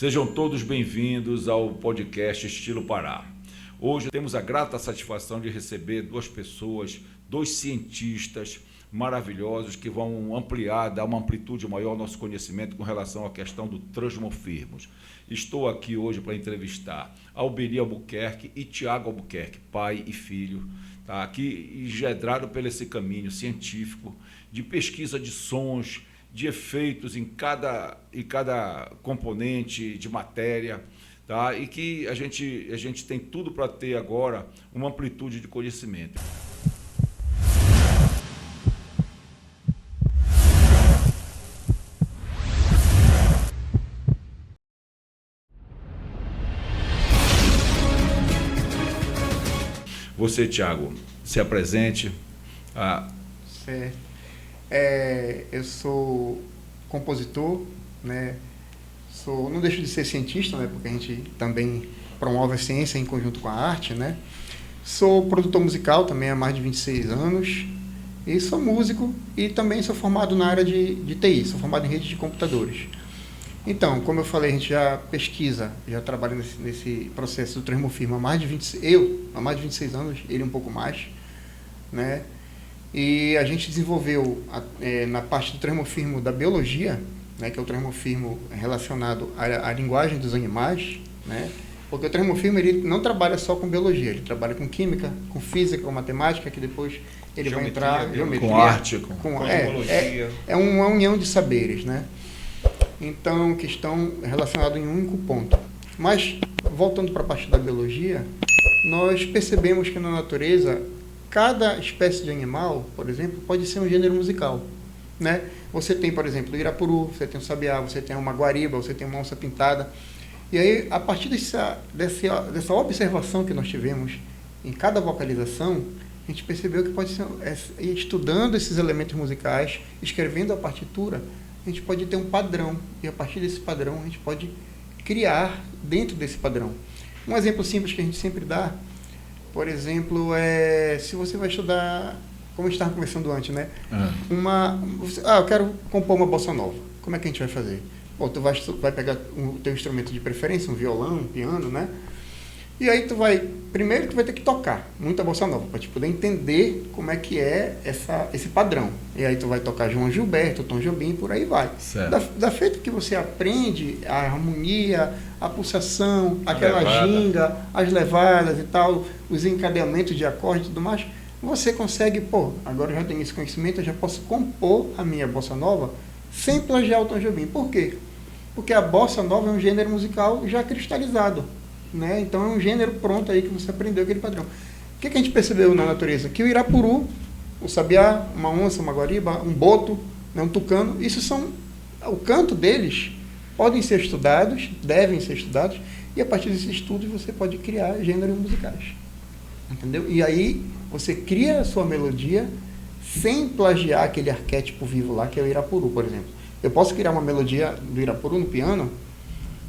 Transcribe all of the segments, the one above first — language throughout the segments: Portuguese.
Sejam todos bem-vindos ao podcast Estilo Pará. Hoje temos a grata satisfação de receber duas pessoas, dois cientistas maravilhosos que vão ampliar, dar uma amplitude maior ao nosso conhecimento com relação à questão do transmorfismo. Estou aqui hoje para entrevistar Alberi Albuquerque e Tiago Albuquerque, pai e filho, tá? Aqui engendrado pelo esse caminho científico de pesquisa de sons, de efeitos em cada componente de matéria, tá? E que a gente tem tudo para ter agora uma amplitude de conhecimento. Você, Tiago, se apresente. Certo. Eu sou compositor, né? Não deixo de ser cientista, né? Porque a gente também promove a ciência em conjunto com a arte, né? Sou produtor musical também há mais de 26 anos e sou músico e também sou formado na área de TI, sou formado em rede de computadores. Então, como eu falei, a gente já pesquisa, já trabalha nesse processo do transmorfismo há mais de 26 anos, ele um pouco mais, né? E a gente desenvolveu, na parte do transmorfismo da biologia, né, que é o transmorfismo relacionado à linguagem dos animais, né, porque o transmorfismo ele não trabalha só com biologia, ele trabalha com química, com física, com matemática, que depois ele vai entrar... Geometria, com arte, com cosmologia. É uma união de saberes, né? Então, que estão relacionados em um único ponto. Mas, voltando para a parte da biologia, nós percebemos que na natureza cada espécie de animal, por exemplo, pode ser um gênero musical, né? Você tem, por exemplo, o irapuru, você tem o sabiá, você tem uma guariba, você tem uma onça pintada. E aí, a partir dessa observação que nós tivemos em cada vocalização, a gente percebeu que pode ser, estudando esses elementos musicais, escrevendo a partitura, a gente pode ter um padrão. E a partir desse padrão, a gente pode criar dentro desse padrão. Um exemplo simples que a gente sempre dá, por exemplo, se você vai estudar, como a gente estava conversando antes, né? Eu quero compor uma bossa nova. Como é que a gente vai fazer? Bom, tu vai pegar o teu instrumento de preferência, um violão, um piano, né? E aí primeiro tu vai ter que tocar muita bossa nova, para te poder entender como é que é esse padrão. E aí tu vai tocar João Gilberto, Tom Jobim, por aí vai. Da feito que você aprende a harmonia, a pulsação, aquela ginga, as levadas e tal, os encadeamentos de acorde e tudo mais, você consegue, agora eu já tenho esse conhecimento, eu já posso compor a minha bossa nova sem plagiar o Tom Jobim. Por quê? Porque a bossa nova é um gênero musical já cristalizado, né? Então é um gênero pronto aí que você aprendeu aquele padrão. O que a gente percebeu na natureza? Que o irapuru, o sabiá, uma onça, uma guariba, um boto, né, um tucano, o canto deles podem ser estudados, devem ser estudados, e a partir desses estudos você pode criar gêneros musicais. Entendeu? E aí você cria a sua melodia sem plagiar aquele arquétipo vivo lá, que é o irapuru, por exemplo. Eu posso criar uma melodia do irapuru no piano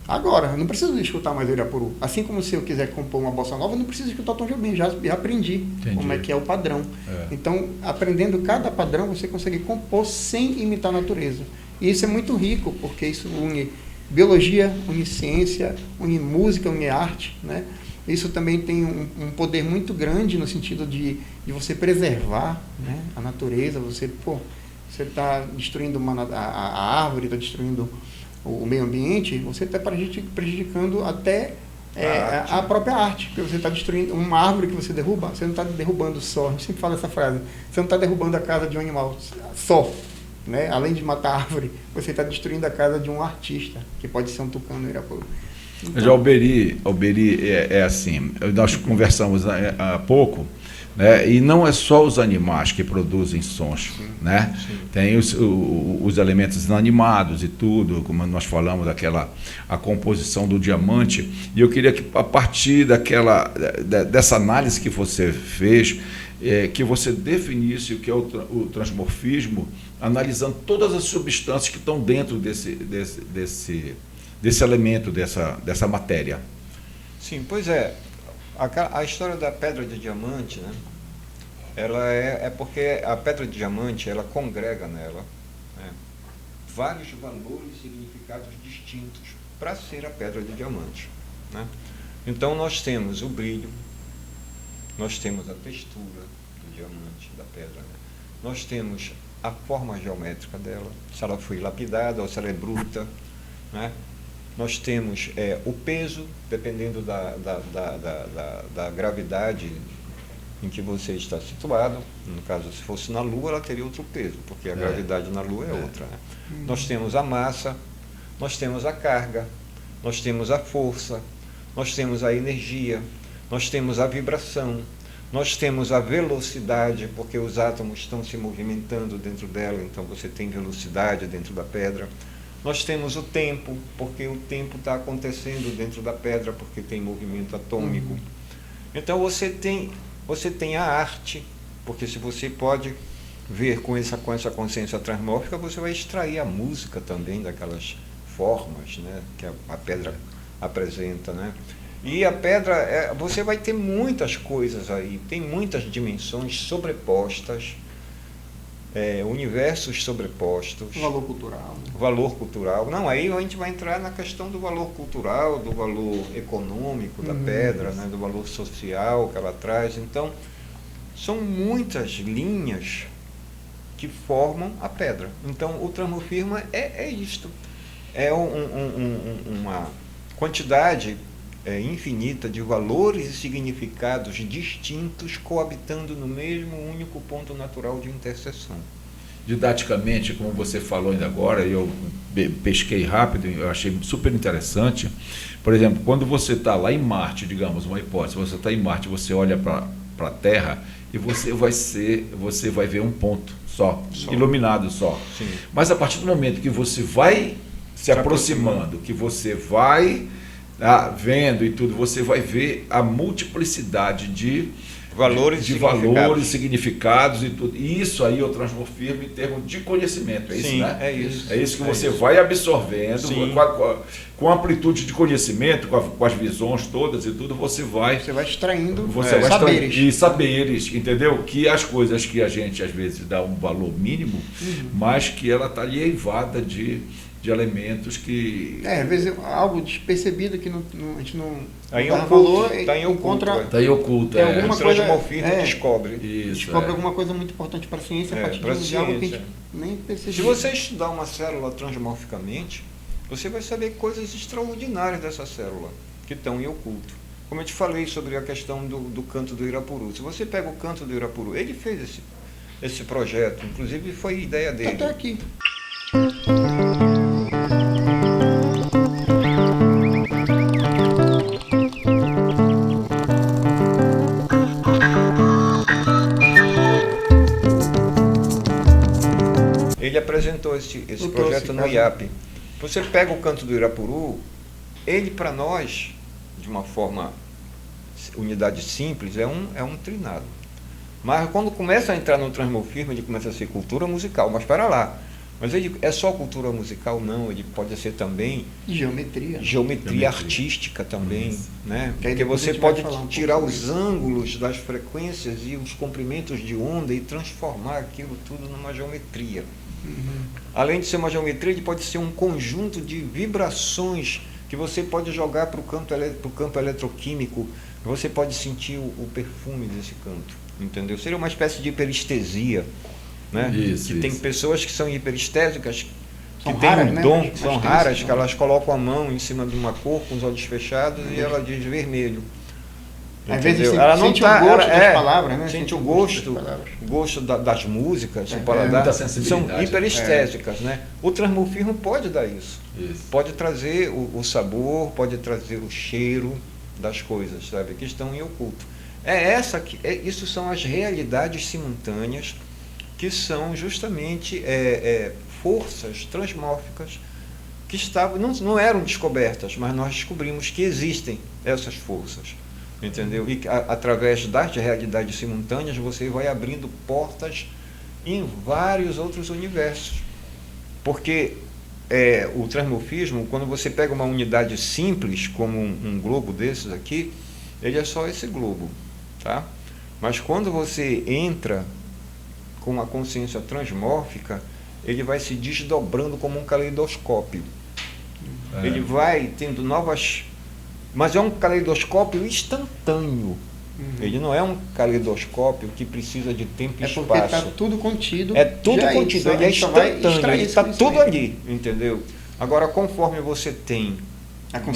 agora, eu não preciso escutar mais o irapuru. Assim como se eu quiser compor uma bossa nova, eu não preciso escutar o Tom Jobim, já aprendi. Entendi. Como é que é o padrão. Então, aprendendo cada padrão, você consegue compor sem imitar a natureza. E isso é muito rico, porque isso une biologia, une ciência, une música, une arte, né? Isso também tem um poder muito grande no sentido de você preservar, né, a natureza. Você está destruindo a árvore, está destruindo o meio ambiente, você está prejudicando até a própria arte, porque você está destruindo uma árvore que você derruba, você não está derrubando só, a gente sempre fala essa frase, você não está derrubando a casa de um animal só, né? Além de matar a árvore, você está destruindo a casa de um artista, que pode ser um tucano, irapuru. Então, já Alberi é assim, nós conversamos há pouco, né? E não é só os animais que produzem sons, sim, né? Sim. Tem os elementos inanimados e tudo, como nós falamos a composição do diamante. E eu queria que, a partir dessa análise que você fez, que você definisse o que é o transmorfismo, analisando todas as substâncias que estão dentro desse elemento, dessa matéria. Sim, pois é. A história da pedra de diamante, né? Ela é porque a pedra de diamante, ela congrega nela, né, vários valores e significados distintos para ser a pedra de diamante, né? Então nós temos o brilho, nós temos a textura do diamante, da pedra, né? Nós temos a forma geométrica dela, se ela foi lapidada ou se ela é bruta, né? Nós temos o peso, dependendo da gravidade em que você está situado. No caso, se fosse na Lua, ela teria outro peso, porque a gravidade na Lua é outra, né? Nós temos a massa, nós temos a carga, nós temos a força, nós temos a energia, nós temos a vibração, nós temos a velocidade, porque os átomos estão se movimentando dentro dela, então você tem velocidade dentro da pedra. Nós temos o tempo, porque o tempo está acontecendo dentro da pedra, porque tem movimento atômico. Então você tem a arte, porque se você pode ver com essa consciência transmórfica, você vai extrair a música também daquelas formas, né, que a pedra apresenta, né? E a pedra, você vai ter muitas coisas aí, tem muitas dimensões sobrepostas, universos sobrepostos. Valor cultural. Né? Valor cultural. Não, aí a gente vai entrar na questão do valor cultural, do valor econômico da pedra, né, do valor social que ela traz. Então, são muitas linhas que formam a pedra. Então, o transmorfismo é isto. É uma quantidade infinita de valores e significados distintos coabitando no mesmo único ponto natural de interseção. Didaticamente, como você falou ainda agora, eu pesquei rápido, eu achei super interessante. Por exemplo, quando você está lá em Marte, digamos, uma hipótese, você está em Marte, você olha para a Terra e você vai ver um ponto só. Iluminado só. Sim. Mas a partir do momento que você vai se aproximando, que você vai vendo e tudo, você vai ver a multiplicidade de valores e significados e tudo. E isso aí eu transmorfismo em termos de conhecimento, é isso, Sim, né? É isso. É isso que você vai absorvendo, com amplitude de conhecimento, com as visões todas e tudo, você vai extraindo saberes. E saberes, entendeu? Que as coisas que a gente às vezes dá um valor mínimo, mas que ela está ali eivada de elementos que... às vezes algo despercebido que a gente não aí dá valor, está em oculto. Está em oculto. Alguma coisa descobre. Descobre alguma coisa muito importante para a ciência, a partir de algo que a gente nem percebeu. Se você estudar uma célula transmorficamente, você vai saber coisas extraordinárias dessa célula, que estão em oculto. Como eu te falei sobre a questão do canto do Irapuru. Se você pega o canto do Irapuru, ele fez esse projeto, inclusive foi ideia dele. Até aqui. Ele apresentou esse projeto no IAP. Você pega o canto do Irapuru, ele para nós, de uma forma, unidade simples, é um trinado. Mas quando começa a entrar no transmorfismo, ele começa a ser cultura musical. Mas espera lá. Mas ele é só cultura musical? Não, ele pode ser também geometria artística também, né? Porque você pode tirar os ângulos das frequências e os comprimentos de onda e transformar aquilo tudo numa geometria. Além de ser uma geometria, ele pode ser um conjunto de vibrações que você pode jogar para o campo eletroquímico. Você pode sentir o perfume desse canto, entendeu? Seria uma espécie de hiperestesia, né? Tem pessoas que são hiperestésicas, que têm um dom, que são raras, que elas colocam a mão em cima de uma cor com os olhos fechados e ela diz vermelho. Às vezes ela não sente o gosto das palavras, né? Sente o gosto das músicas, o paladar, são hiperestésicas, né? O transmorfismo pode dar isso. Pode trazer o sabor, pode trazer o cheiro das coisas, sabe? Que estão em oculto. Isso são as realidades simultâneas, que são justamente forças transmórficas que não eram descobertas, mas nós descobrimos que existem essas forças. Entendeu? E através das realidades simultâneas você vai abrindo portas em vários outros universos. Porque o transmorfismo, quando você pega uma unidade simples, como um globo desses aqui, ele é só esse globo, tá? Mas quando você entra com a consciência transmórfica, ele vai se desdobrando como um caleidoscópio. Ele vai tendo novas... Mas é um caleidoscópio instantâneo. Ele não é um caleidoscópio que precisa de tempo e É porque espaço. está tudo contido. É tudo contido, ele é instantâneo, ele está tudo aí. ali, entendeu? Agora, conforme você tem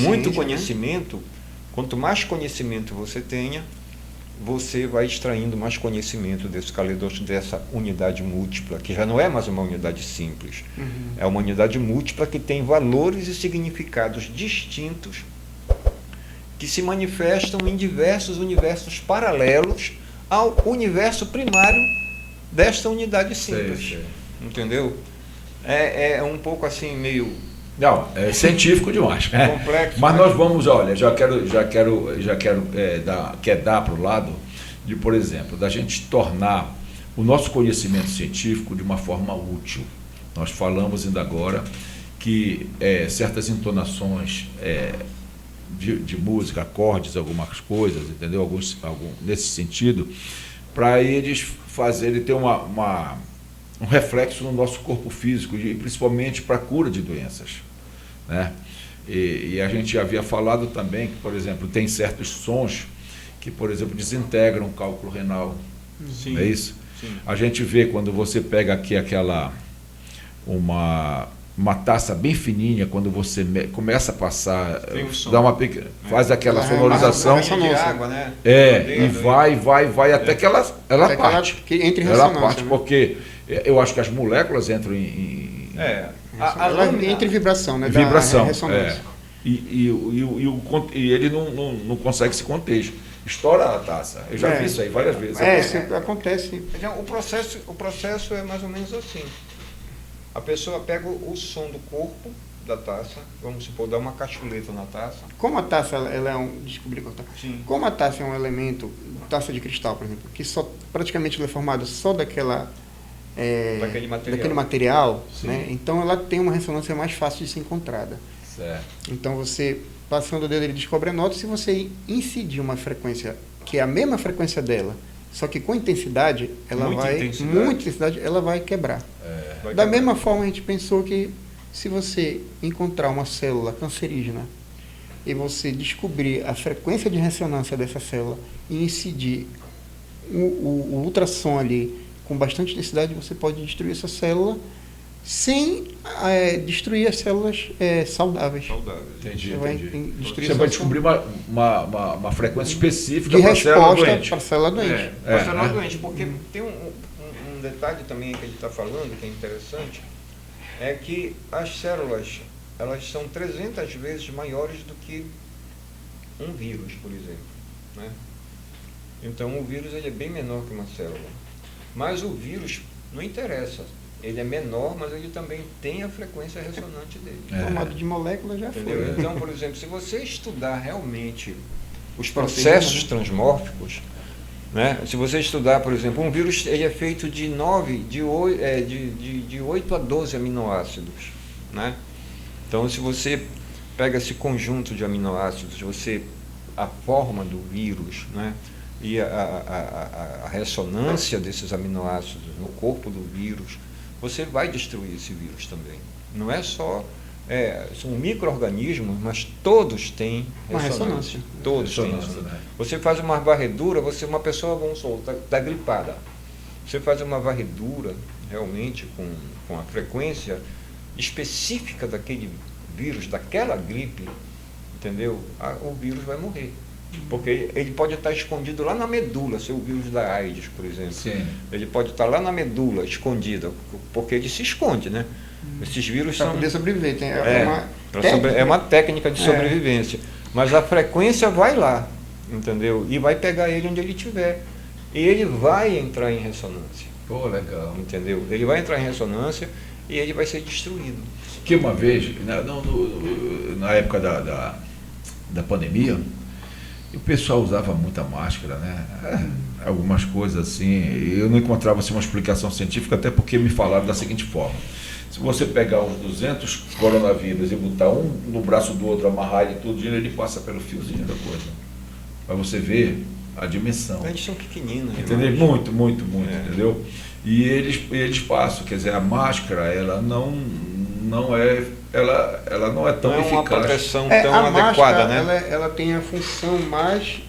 muito conhecimento, né? Quanto mais conhecimento você tenha, você vai extraindo mais conhecimento desse caleidoscópio, dessa unidade múltipla, que já não é mais uma unidade simples. É uma unidade múltipla que tem valores e significados distintos que se manifestam em diversos universos paralelos ao universo primário desta unidade simples. Sei. Entendeu? É um pouco assim, meio... Não, é científico demais. Complexo. Mas nós vamos, olha, já quero dar para o lado de, por exemplo, da gente tornar o nosso conhecimento científico de uma forma útil. Nós falamos ainda agora que certas entonações de música, acordes, algumas coisas, entendeu? Algum, nesse sentido, para eles fazerem ter um reflexo no nosso corpo físico, e principalmente para a cura de doenças, né? E a gente já havia falado também que, por exemplo, tem certos sons que, por exemplo, desintegram o cálculo renal. Sim, não é isso? Sim. A gente vê quando você pega aqui uma taça bem fininha, quando você começa a passar, dá faz aquela sonorização, de água, né? e vai até que ela parte. Que entre ela parte, né? porque eu acho que as moléculas entram entre vibração, né? Vibração. Ressonância. E ele não consegue se conter. Estoura a taça. Eu já vi isso aí várias vezes. Acontece. O processo é mais ou menos assim. A pessoa pega o som do corpo da taça, vamos supor, dá uma cachuleta na taça. Como a taça ela é Como a taça é um elemento, taça de cristal, por exemplo, que praticamente ela é formada só daquele material, né? Então ela tem uma ressonância mais fácil de ser encontrada. Certo. Então você, passando o dedo, ele descobre a nota. Se você incidir uma frequência que é a mesma frequência dela, só que com intensidade, muita intensidade, ela vai quebrar. Da mesma forma, a gente pensou que se você encontrar uma célula cancerígena e você descobrir a frequência de ressonância dessa célula e incidir o ultrassom ali com bastante intensidade, você pode destruir essa célula sem destruir as células saudáveis. Entendi. Você vai descobrir uma frequência específica de para a célula doente. Para a célula doente. Para a célula doente, porque tem um detalhe também que a gente está falando, que é interessante, é que as células, elas são 300 vezes maiores do que um vírus, por exemplo, né? Então o vírus ele é bem menor que uma célula. Mas o vírus não interessa. Ele é menor, mas ele também tem a frequência ressonante dele. Formado de moléculas já Entendeu? foi. Então, por exemplo, se você estudar realmente os processos transmórficos, né? Se você estudar, por exemplo, um vírus ele é feito de 8 a 12 aminoácidos, né? Então, se você pega esse conjunto de aminoácidos, a forma do vírus, né? E a ressonância desses aminoácidos no corpo do vírus, você vai destruir esse vírus também. Não é só... são micro-organismos, mas todos têm ressonância. Todos têm ressonância. Né? Você faz uma varredura, uma pessoa, vamos supor, está gripada. Você faz uma varredura, realmente, com a frequência específica daquele vírus, daquela gripe, entendeu? O vírus vai morrer. Porque ele pode estar escondido lá na medula, se o vírus da AIDS, por exemplo. Sim. Ele pode estar lá na medula, escondido, porque ele se esconde, né? Esses vírus para poder sobreviver. É uma técnica de sobrevivência. Mas a frequência vai lá, entendeu? E vai pegar ele onde ele estiver. E ele vai entrar em ressonância. Pô, legal. Entendeu? Ele vai entrar em ressonância e ele vai ser destruído. Que uma vez, na época da pandemia, o pessoal usava muita máscara, né? Algumas coisas assim. Eu não encontrava assim, uma explicação científica, até porque me falaram da seguinte forma. Se você pegar uns 200 coronavírus e botar um no braço do outro, amarrar ele tudo, ele passa pelo fiozinho da coisa. Para você ver a dimensão. Eles são pequeninos. Entendeu? Muito, entendeu? E eles passam, quer dizer, a máscara, ela não é ela não é tão Não é uma eficaz. proteção É, tão a adequada, máscara, né? ela tem a função mais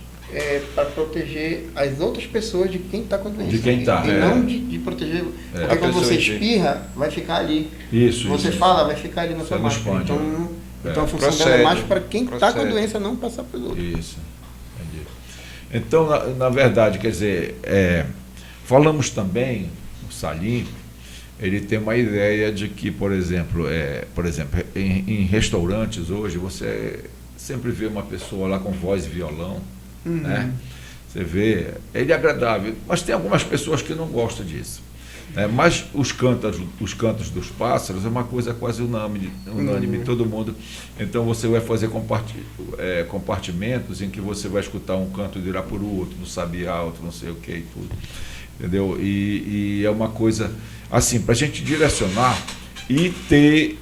para proteger as outras pessoas de quem está com a doença. De quem tá, E é. não de proteger. Porque A quando você pessoa espirra, vai ficar ali. Isso. Você fala, vai ficar ali na Você sua não máscara. expande, Então a função dela Procede, é mais para quem está com a procede. doença não passar para os outros. Isso. Entendi. Então, na verdade, quer dizer, falamos também, o Salim, ele tem uma ideia de que, por exemplo, em restaurantes hoje, você sempre vê uma pessoa lá com voz e violão, né? Você vê, ele é agradável, mas tem algumas pessoas que não gostam disso. Mas os cantos dos pássaros é uma coisa quase unânime, todo mundo. Então você vai fazer compartimentos em que você vai escutar um canto do Irapuru, outro do Sabiá, outro não sei o que e tudo. Entendeu? E é uma coisa assim, para a gente direcionar e ter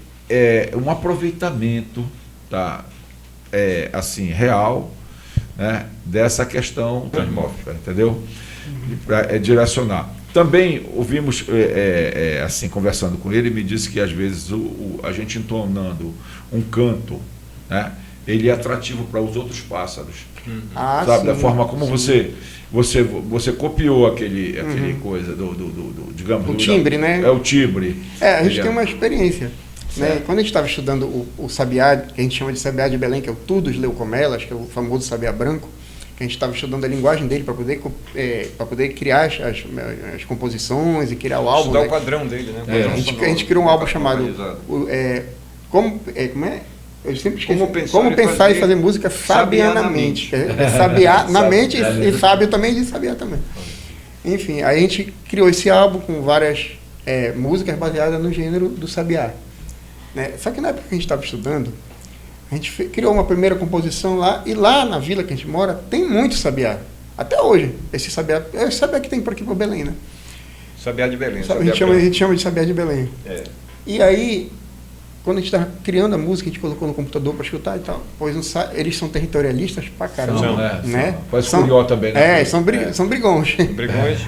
um aproveitamento, tá? Assim, real, né? Dessa questão transmórfica, entendeu? Para direcionar. Também ouvimos, assim, conversando com ele, me disse que às vezes a gente entonando um canto, né, ele é atrativo para os outros pássaros. Sabe, Sim, da forma como sim. você copiou aquele coisa digamos... O timbre, né? É o timbre. A gente tem uma experiência. Né? Certo. Quando a gente estava estudando o sabiá, que a gente chama de sabiá de Belém, que é o Tudos Leucomelas, que é o famoso sabiá branco, que a gente estava estudando a linguagem dele para poder criar as composições e criar o álbum. Estudar Né? o padrão dele, né? A gente criou um álbum chamado como é? Eu sempre esqueço. Como pensar e fazer música sabianamente. Sabiá na mente e sábio também diz sabiá também. Enfim, aí a gente criou esse álbum com várias músicas baseadas no gênero do sabiá. Né? Só que na época que a gente estava estudando, a gente criou uma primeira composição lá, e lá na vila que a gente mora, tem muito sabiá. Até hoje, esse sabiá que tem por aqui por Belém, né? Sabiá de Belém. A gente chama de sabiá de Belém. E aí, quando a gente estava criando a música, a gente colocou no computador para escutar e tal, pois eles são territorialistas pra caramba. Né? Faz curió também, né? São brigões. Brigões.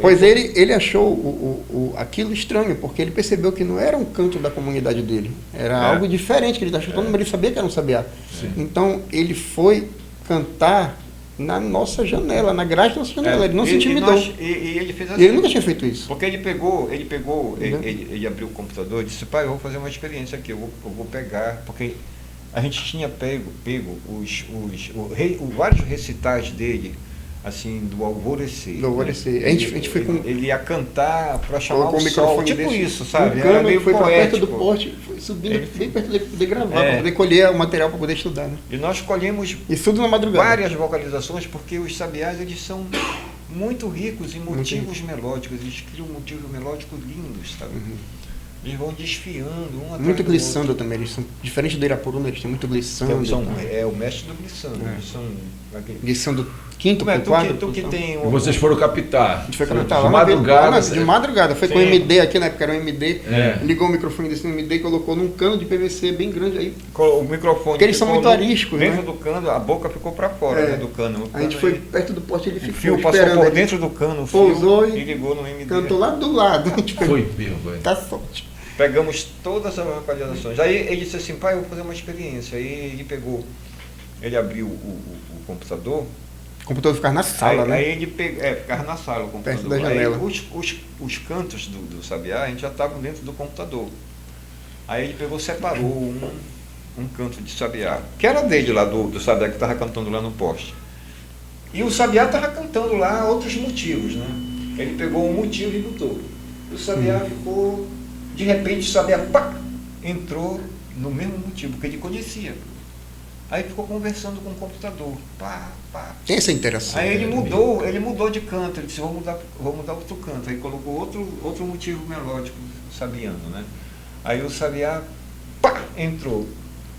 Pois ele achou aquilo estranho, porque ele percebeu que não era um canto da comunidade dele, era algo diferente que ele estava escutando, mas ele sabia que era um sabiá. Sim. Então ele foi cantar na nossa janela, na grade da nossa janela. Ele não se intimidou. E ele fez assim. E ele nunca tinha feito isso. Porque ele abriu o computador e disse, pai, eu vou fazer uma experiência aqui, eu vou pegar, porque a gente tinha pego vários recitais dele, assim, do alvorecer. Do alvorecer. A gente foi com... Ele ia cantar para chamar o microfone sol, tipo desse, isso, sabe? Era meio foi poético. para perto do poste, foi subindo bem perto de poder gravar, para poder colher o material para poder estudar, né? E nós colhemos isso tudo na madrugada. Várias vocalizações, porque os sabiás, eles são muito ricos em motivos melódicos, eles criam motivos melódicos lindos, sabe? Eles vão desfiando um atrás muito do glissando outro. também, eles são diferente do Irapuru, né? Eles têm muito glissando. É o mestre do glissando. Glissando quinto por quadro. E vocês foram captar. A gente foi captar lá de madrugada. Foi com o MD aqui, na época era um MD. Ligou o microfone desse MD e colocou num cano de PVC bem grande aí. O microfone. Porque eles são muito ariscos, dentro né? do cano, a boca ficou para fora do cano. A gente foi perto do poste, ele ficou. O fio passou por dentro do cano, o pousou e ligou no MD. Cantou lá do lado. Foi mesmo, velho. Tá sorte. Pegamos todas as vocalizações. Aí ele disse assim, pai, eu vou fazer uma experiência. Aí ele abriu o computador. O computador ficava na sala, né? Aí ele ficava na sala o computador. Perto da janela. Aí os cantos do sabiá, a gente já estava dentro do computador. Aí ele separou um canto de sabiá, que era dele lá, do sabiá que estava cantando lá no poste. E o sabiá estava cantando lá outros motivos, né? Ele pegou um motivo e botou. O sabiá ficou... De repente, o sabiá entrou no mesmo motivo, que ele conhecia. Aí ficou conversando com o computador. Tem essa interação. Aí ele mudou de canto, ele disse, vou mudar outro canto. Aí colocou outro motivo melódico sabiano, né? Aí o sabiá entrou.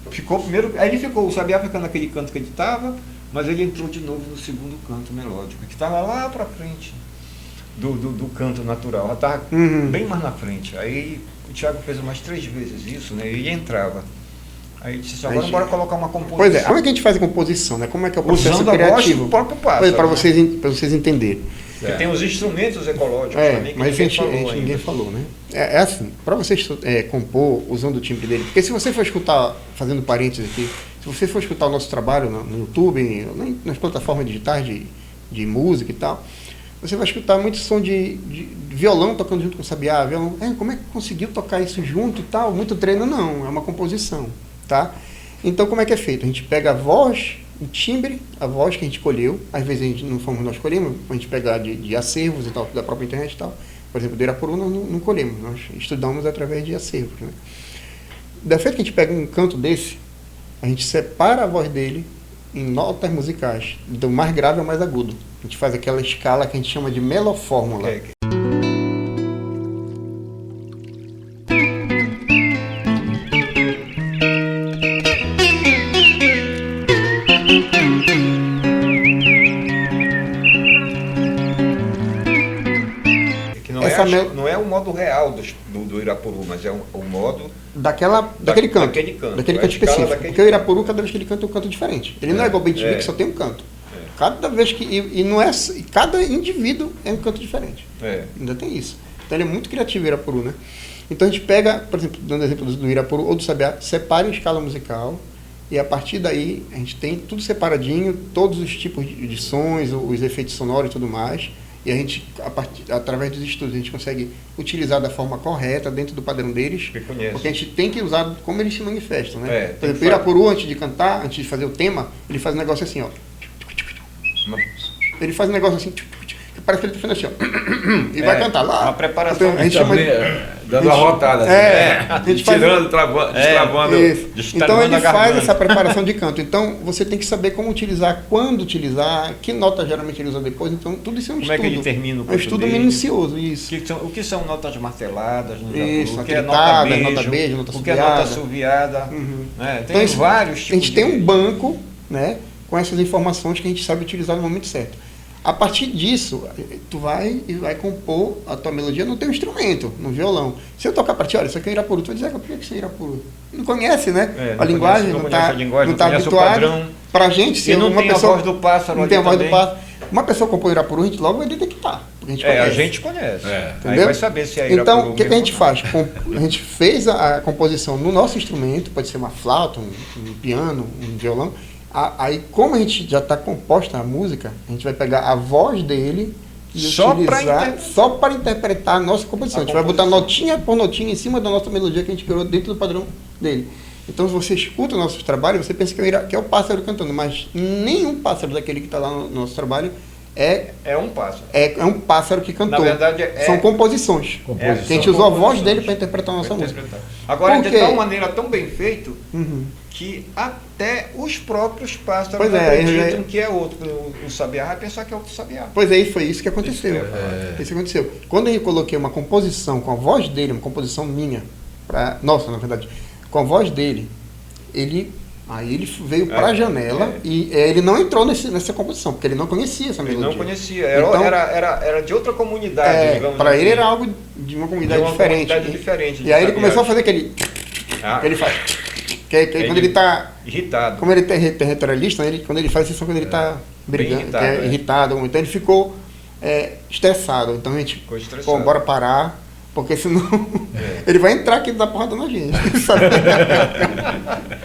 O sabiá ficou naquele canto que ele estava, mas ele entrou de novo no segundo canto melódico, que estava lá para frente. Do canto natural, ela estava bem mais na frente. Aí o Thiago fez umas 3 vezes isso, né? E entrava. Aí ele disse, agora bora colocar uma composição. Pois é, como é que a gente faz a composição, né? Como é que é o processo usando criativo? A voz do próprio pássaro, Para vocês entenderem. Porque tem os instrumentos ecológicos também que mas ninguém ainda. falou, né? É assim, para você compor usando o timbre dele, porque se você for escutar, fazendo parênteses aqui, se você for escutar o nosso trabalho no YouTube, nas plataformas digitais de música e tal, você vai escutar muito som de violão tocando junto com o sabiá, violão. Como é que conseguiu tocar isso junto e tal? Muito treino? Não, é uma composição, tá? Então, como é que é feito? A gente pega a voz, o timbre, a voz que a gente escolheu, às vezes a gente não fomos nós escolhemos, a gente pegar de acervos e tal, da própria internet e tal. Por exemplo, do Irapuru nós não colhemos, nós estudamos através de acervos, né? Da feita que a gente pega um canto desse, a gente separa a voz dele em notas musicais, do mais grave ao mais agudo. A gente faz aquela escala que a gente chama de melofórmula. Não é o modo real do Irapuru, mas é o modo daquele canto. Daquele canto específico. Porque o Irapuru, cada vez que ele canta, é um canto diferente. Ele não é igual o Bem-te-Vi, que só tem um canto. Cada vez que. E não é. Cada indivíduo é um canto diferente. Ainda tem isso. Então ele é muito criativo, o Irapuru, né? Então a gente pega, por exemplo, dando exemplo do Irapuru ou do sabiá, separa em escala musical. E a partir daí, a gente tem tudo separadinho, todos os tipos de sons, os efeitos sonoros e tudo mais. E a gente, através dos estudos, a gente consegue utilizar da forma correta, dentro do padrão deles. Porque a gente tem que usar como eles se manifestam, né? Por exemplo, o Irapuru, antes de cantar, antes de fazer o tema, ele faz um negócio assim, ó. Ele faz um negócio assim, que parece que ele está fazendo assim, ó. E vai cantar lá. Uma preparação. Então, a gente chama dando uma rotada. A gente tirando, destravando. Então ele faz essa preparação de canto. Então você tem que saber como utilizar, quando utilizar, que nota geralmente ele usa depois. Então tudo isso é um estudo. Como é que ele termina o canto É um estudo dele? Minucioso, isso. O que são notas marteladas? Isso, o que é nota beijo, nota o que é nota assoviada. Tem então, vários tipos. A gente tem um banco, né, com essas informações que a gente sabe utilizar no momento certo. A partir disso, tu vai compor a tua melodia no teu instrumento, no violão. Se eu tocar para ti, olha, isso aqui é Irapuru, tu vai dizer, por que isso é Irapuru? Não conhece, né? A linguagem não está habituada. Para a gente, se não uma tem pessoa a voz do pássaro, não tem a voz do pássaro. Uma pessoa compõe Irapuru, a gente logo vai detectar. A gente conhece. Aí vai saber se é Irapuru. Então, o que a gente faz? A gente fez a composição no nosso instrumento, pode ser uma flauta, um piano, um violão. Aí, como a gente já está composta a música, a gente vai pegar a voz dele e utilizar só para interpretar a nossa composição. A gente vai botar notinha por notinha em cima da nossa melodia que a gente criou dentro do padrão dele. Então, se você escuta o nosso trabalho, você pensa que é o pássaro cantando, mas nenhum pássaro daquele que está lá no nosso trabalho é um pássaro. É um pássaro que cantou. Na verdade, são composições. A gente usou a voz dele para interpretar a nossa música. Agora, de tal maneira tão bem feito que até os próprios pássaros acreditam que é outro. O sabiá vai pensar que é outro sabiá. Pois é, foi isso que aconteceu. Isso que aconteceu. Quando eu coloquei uma composição com a voz dele, uma composição minha, nossa, na verdade, com a voz dele, ele veio para a janela e ele não entrou nessa composição, porque ele não conhecia essa melodia. Ele não conhecia, era de outra comunidade, digamos para assim. ele era algo de uma comunidade diferente. E aí ele começou a fazer aquele... ele faz... Que quando ele está irritado. Como ele é territorialista, quando ele faz isso, quando ele está brigando, irritado, irritado. Então ele ficou estressado. Então a gente, bora parar, porque senão ele vai entrar aqui e dar porrada na gente.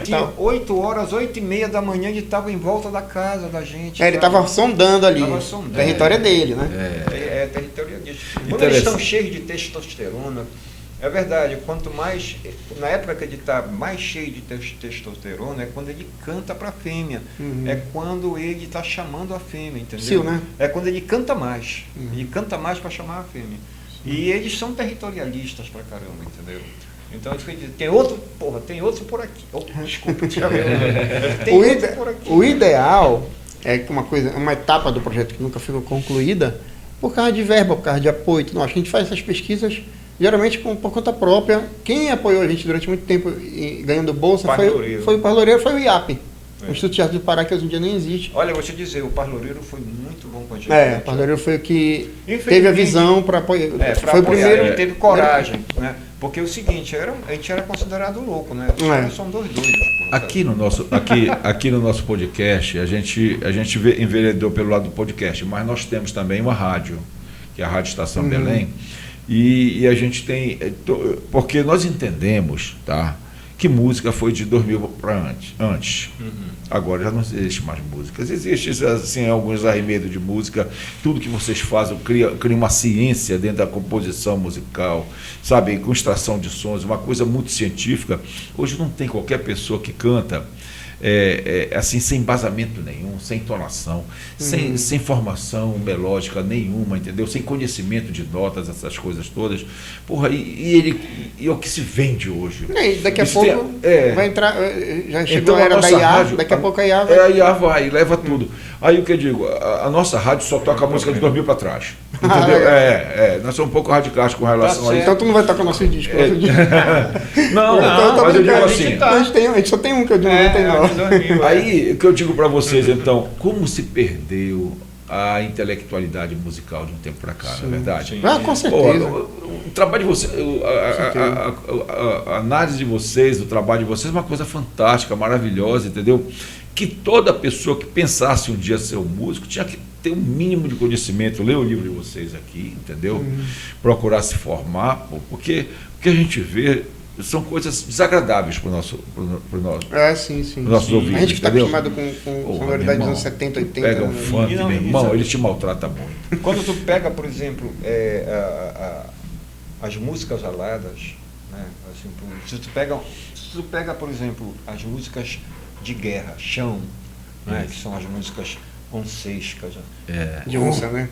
Tinha 8 horas, 8h30 da manhã, ele estava em volta da casa da gente. Ele estava sondando ali. O território dele, né? É territorialista. Quando eles estão cheios de testosterona, é verdade, quanto mais, na época que ele está mais cheio de testosterona, é quando ele canta para a fêmea, é quando ele está chamando a fêmea, entendeu? Sim, né? É quando ele canta mais, ele canta mais para chamar a fêmea. E eles são territorialistas pra caramba, entendeu? Então, tem outro por aqui. Desculpa, tem outro por aqui. O ideal é que uma etapa do projeto que nunca ficou concluída, por causa de verba, por causa de apoio. Então, a gente faz essas pesquisas geralmente por conta própria. Quem apoiou a gente durante muito tempo ganhando bolsa foi o Parloureiro, foi o IAP. O Instituto de Teatro do Pará, que hoje em dia nem existe. Olha, vou te dizer, o Parloureiro foi muito bom com a gente. O Parloureiro foi o que teve a visão para apoiar. Foi o primeiro. Ele teve coragem, né? Porque é o seguinte, a gente era considerado louco, né? Os caras são doidos. Aqui no nosso podcast, a gente enveredou pelo lado do podcast, mas nós temos também uma rádio, que é a Rádio Estação Belém, e a gente tem... Porque nós entendemos, tá, que música foi de 2000 para antes. Agora já não existe mais músicas. Existe assim, alguns arremedos de música, tudo que vocês fazem cria uma ciência dentro da composição musical, sabe, com extração de sons, uma coisa muito científica. Hoje não tem qualquer pessoa que canta assim, sem embasamento nenhum, sem entonação, sem formação melódica nenhuma, entendeu? Sem conhecimento de notas, essas coisas todas. Porra, e é o que se vende hoje. Daqui a pouco vai entrar, já chegou então, a era da IA, rádio, daqui a pouco a IA vai... a IA vai, leva tudo. Aí o que eu digo, a nossa rádio só toca a música de 2000 para trás. Entendeu? Nós somos um pouco radicais com relação a isso. Então tu não vai tocar o nosso disco. Não, mas eu digo assim... A gente só tem um que é de 99. Aí o que eu digo para vocês, então, como se perdeu a intelectualidade musical de um tempo para cá, não é verdade? Sim. Com certeza. O trabalho de vocês, a análise de vocês, o trabalho de vocês é uma coisa fantástica, maravilhosa, entendeu? Que toda pessoa que pensasse um dia ser um músico tinha que ter um mínimo de conhecimento, ler o livro de vocês aqui, entendeu? Procurar se formar, porque o que a gente vê são coisas desagradáveis para nossos ouvidos. A gente que está entendeu? acostumado com sonoridade dos anos 70, 80. Pega um funk, meu irmão, ele te maltrata muito. Quando tu pega, por exemplo, as músicas aladas, né? Assim, se tu pega, por exemplo, as músicas de guerra, chão, né? Que são as músicas oncescas. De onça, né?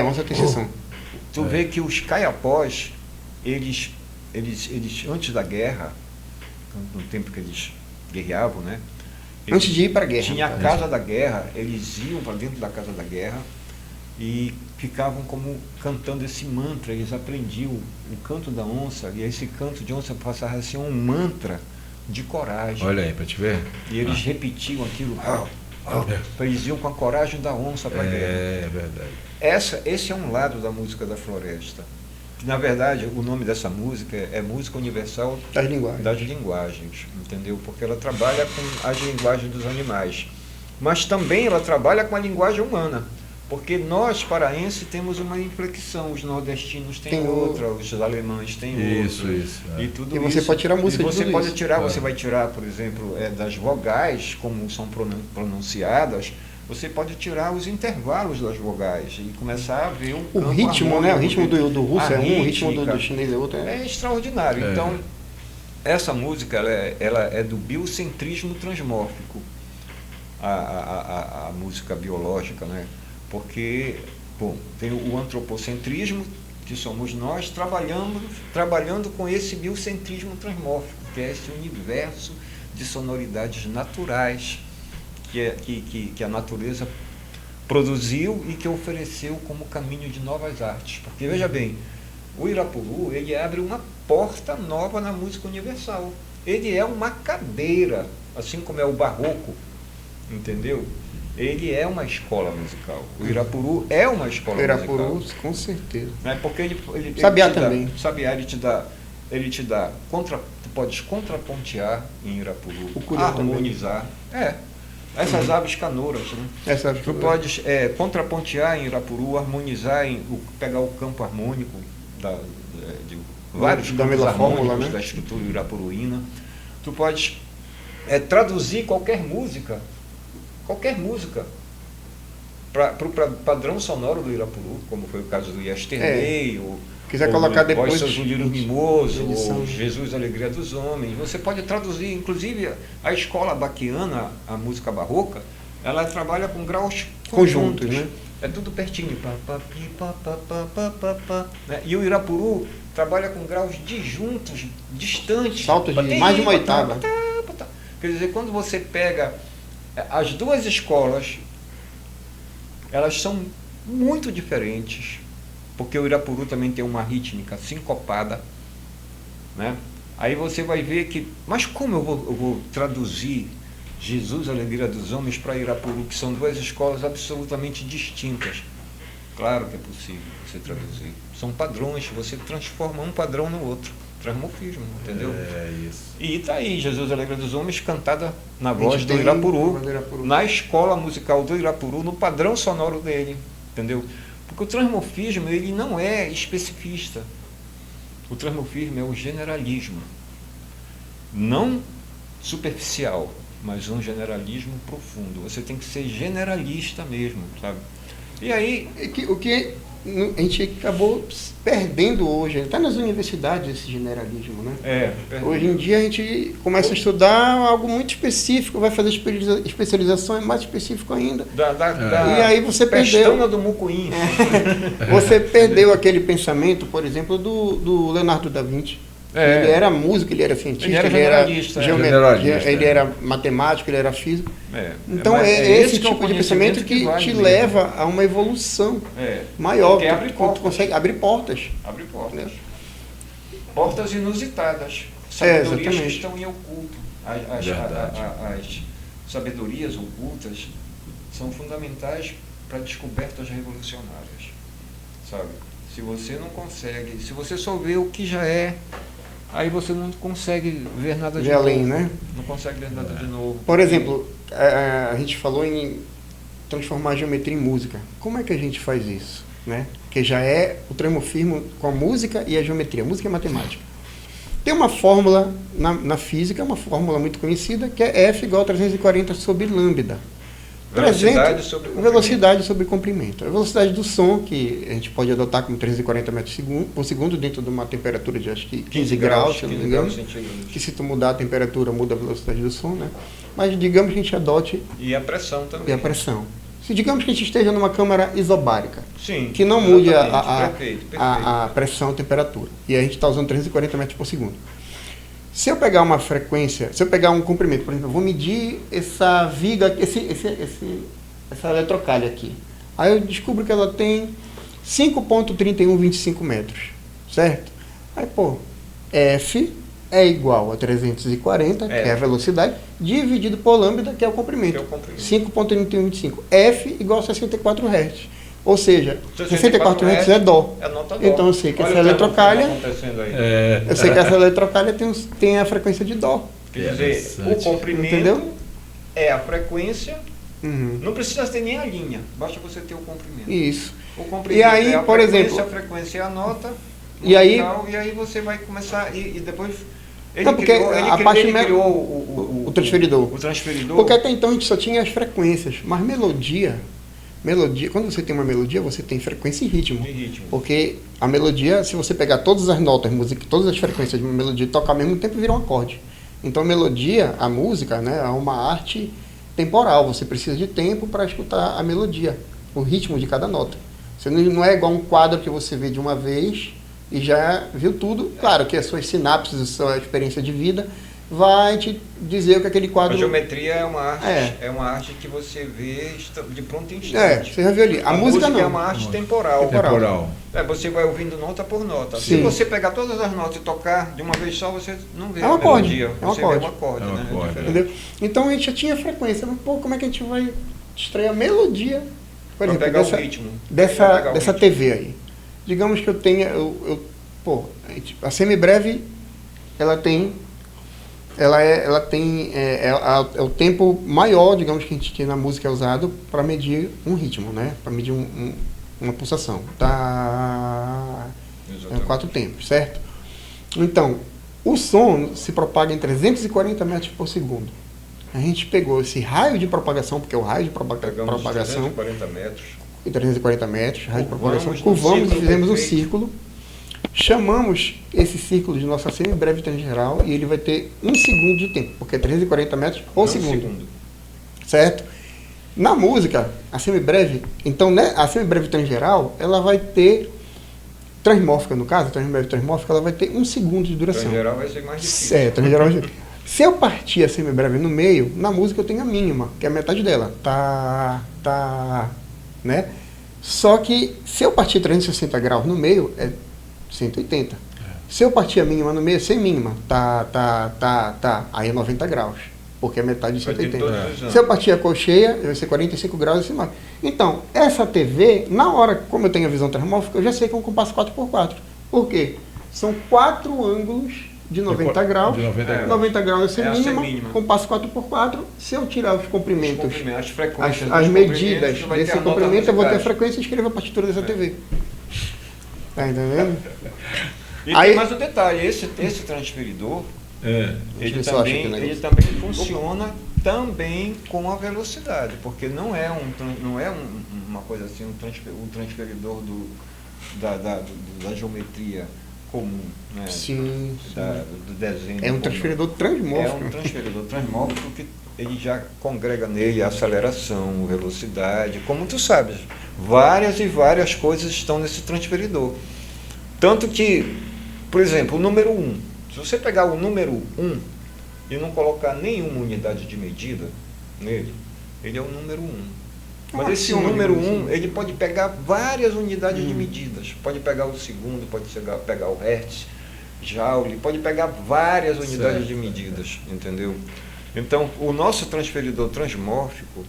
Onça tem exceção. Tu vê que os caiapós, eles antes da guerra, no tempo que eles guerreavam, né? Antes de ir para a guerra. Tinha a casa da guerra, eles iam para dentro da casa da guerra e ficavam como cantando esse mantra. Eles aprendiam o canto da onça, e esse canto de onça passava a ser um mantra de coragem. Olha aí, para te ver. E eles repetiam aquilo, eles iam com a coragem da onça para a guerra. É verdade. Esse é um lado da música da floresta. Que, na verdade, o nome dessa música é Música Universal das Linguagens, entendeu? Porque ela trabalha com as linguagens dos animais. Mas também ela trabalha com a linguagem humana. Porque nós, paraenses, temos uma inflexão, os nordestinos têm outra, os alemães têm outra. Isso. E tudo e você isso. pode tirar música de você tudo pode isso. tirar, você vai tirar, por exemplo, das vogais, como são pronunciadas, você pode tirar os intervalos das vogais e começar a ver o ritmo, né? O ritmo do russo é um, o ritmo do chinês é outro. É extraordinário. Então, essa música ela é do biocentrismo transmórfico, a música biológica, né? Porque, tem o antropocentrismo, que somos nós, trabalhando com esse biocentrismo transmórfico, que é esse universo de sonoridades naturais que a natureza produziu e que ofereceu como caminho de novas artes. Porque, veja bem, o Irapuru, ele abre uma porta nova na música universal. Ele é uma cadeira, assim como é o barroco, entendeu? Ele é uma escola musical. O Irapuru é uma escola musical. Com certeza. Porque ele Sabiá também. Sabiá, ele te dá tu podes contrapontear em Irapuru, harmonizar. Essas aves canouras, né? Tu podes contrapontear em Irapuru, harmonizar, pegar o campo harmônico de vários campos harmônicos, né? Da estrutura irapuruína. Tu podes traduzir qualquer música para o padrão sonoro do Irapuru, como foi o caso do Yesterday, quiser colocar depois Seus Lírios Mimoso, ou Jesus, Alegria dos Homens. Você pode traduzir, inclusive a escola baquiana, a música barroca, ela trabalha com graus conjuntos, né? É tudo pertinho. Né? E o Irapuru trabalha com graus disjuntos, distantes. Saltos de mais de uma oitava. Quer dizer, quando você pega as duas escolas, elas são muito diferentes, porque o Irapuru também tem uma rítmica sincopada, né? Aí você vai ver que, mas como eu vou traduzir Jesus, Alegria dos Homens para Irapuru, que são duas escolas absolutamente distintas? Claro que é possível você traduzir. São padrões, você transforma um padrão no outro. transmorfismo, entendeu? É isso. E tá aí, Jesus Alegra dos Homens, cantada na A voz gente do tem Irapuru, do Irapuru. na escola musical do Irapuru, no padrão sonoro dele, entendeu? Porque o transmorfismo, ele não é especificista. O transmorfismo é o generalismo. Não superficial, mas um generalismo profundo. Você tem que ser generalista mesmo, sabe? E aí... O que a gente acabou perdendo hoje, está nas universidades esse generalismo, né? Hoje em dia a gente começa a estudar algo muito específico, vai fazer especialização, é mais específico ainda. E aí você perdeu do Mucuim. Você perdeu aquele pensamento, por exemplo, do Leonardo da Vinci. Ele era músico, ele era cientista, ele era geometrista, ele era matemático, ele era físico. Então é esse tipo de pensamento que te leva a uma evolução maior. Porque abre portas. Tu consegue abrir portas. Abre portas. Portas inusitadas. Sabedorias que estão em oculto. As sabedorias ocultas são fundamentais para descobertas revolucionárias. Sabe? Se você não consegue, se você só vê o que já é, aí você não consegue ver nada de novo. Além, né? Não consegue ver nada de novo. Por exemplo, a gente falou em transformar a geometria em música. Como é que a gente faz isso? Né? Que já é o transmorfismo com a música e a geometria. Música e matemática. Tem uma fórmula na física, uma fórmula muito conhecida, que é F igual a 340 sobre lambda. Velocidade sobre comprimento. A velocidade do som, que a gente pode adotar como 340 metros por segundo, dentro de uma temperatura de acho que 15 graus, se não me engano. Que se tu mudar a temperatura, muda a velocidade do som, né? Mas digamos que a gente adote... E a pressão também. E a pressão. Se digamos que a gente esteja numa câmara isobárica, sim, que não mude perfeito. A pressão, a temperatura, e a gente está usando 340 metros por segundo. Se eu pegar uma frequência, se eu pegar um comprimento, por exemplo, eu vou medir essa viga, essa eletrocalha aqui. Aí eu descubro que ela tem 5,3125 metros, certo? Aí, F é igual a 340, que é a velocidade, dividido por lambda, que é o comprimento. 5,3125. F igual a 64 Hz. Ou seja, 64 Hz é Dó. Então eu sei que essa eletrocalha. Eu sei que essa eletrocalha tem a frequência de Dó. Quer dizer, o comprimento é a frequência. Não precisa ter nem a linha, basta você ter o comprimento. Isso. O comprimento e aí, é a por frequência, exemplo, a frequência é a nota. E aí você vai começar e depois ele criou o transferidor. O transferidor. Porque até então a gente só tinha as frequências, mas melodia, quando você tem uma melodia, você tem frequência e ritmo. Porque a melodia, se você pegar todas as notas, todas as frequências de uma melodia e tocar ao mesmo tempo, vira um acorde. Então a melodia, a música, né, é uma arte temporal. Você precisa de tempo para escutar a melodia, o ritmo de cada nota. Você não é igual um quadro que você vê de uma vez e já viu tudo. Claro que as suas sinapses, a sua experiência de vida vai te dizer o que aquele quadro... A geometria é uma arte que você vê de pronto instante. Você já viu ali. A música não. É uma arte temporal. Você vai ouvindo nota por nota. Sim. Se você pegar todas as notas e tocar de uma vez só, você não vê a melodia. Você vê um acorde. Entendeu? Então a gente já tinha frequência. Mas, como é que a gente vai extrair a melodia, por exemplo, pegar o ritmo. Dessa TV aí? Digamos que eu tenha... a semibreve, ela tem o tempo maior, digamos, que a gente tinha na música usado para medir um ritmo, né? Para medir uma pulsação. Tá? 4 tempos, certo? Então, o som se propaga em 340 metros por segundo. A gente pegou esse raio de propagação, porque é o raio de propagação... 340 metros. 340 metros, raio de propagação. Curvamos e fizemos um círculo. Chamamos esse círculo de nossa semibreve tangente-geral e ele vai ter 1 segundo de tempo, porque é 340 metros por segundo. Certo? Na música, a semibreve, então, né, a semibreve tangente-geral, ela vai ter, transmórfica no caso, a transmórfica transmórfica, ela vai ter 1 segundo de duração. Tangente-geral vai ser mais difícil. Tangente-geral vai ser... Se eu partir a semibreve no meio, na música eu tenho a mínima, que é a metade dela. Né? Só que se eu partir 360 graus no meio, é 180. Se eu partir a mínima no meio, sem mínima, aí é 90 graus, porque é metade de 180. Se eu partir a colcheia, vai ser 45 graus e mais. Então, essa TV, na hora, como eu tenho a visão transmórfica, eu já sei que é um compasso 4x4. Por quê? São 4 ângulos de 90 graus. De 90 graus. 90 graus é É a semínima, semínima. compasso 4x4. Se eu tirar os comprimentos, As frequências, as dos medidas comprimentos, vai ter desse a nota comprimento, eu vou ter a musicais. frequência e escrevo a partitura dessa TV. Tá entendendo? E Aí- tem mais um detalhe, esse transferidor, É. ele ver se eu acho aqui o também, negócio. funciona também com a velocidade, porque não é uma coisa assim, o transferidor da geometria comum, né? Sim. Do desenho. É um comum. transferidor É transmórfico. um transferidor transmórfico que ele já congrega nele aceleração, velocidade, como tu sabes, várias e várias coisas estão nesse transferidor. Tanto que, por exemplo, o número 1, se você pegar o número 1 e não colocar nenhuma unidade de medida nele, ele é o número 1. Mas esse número 1, ele pode pegar várias unidades de medidas. Pode pegar o segundo, pode pegar o hertz, joule, pode pegar várias unidades Certo. de medidas, entendeu? Então, o nosso transferidor transmórfico,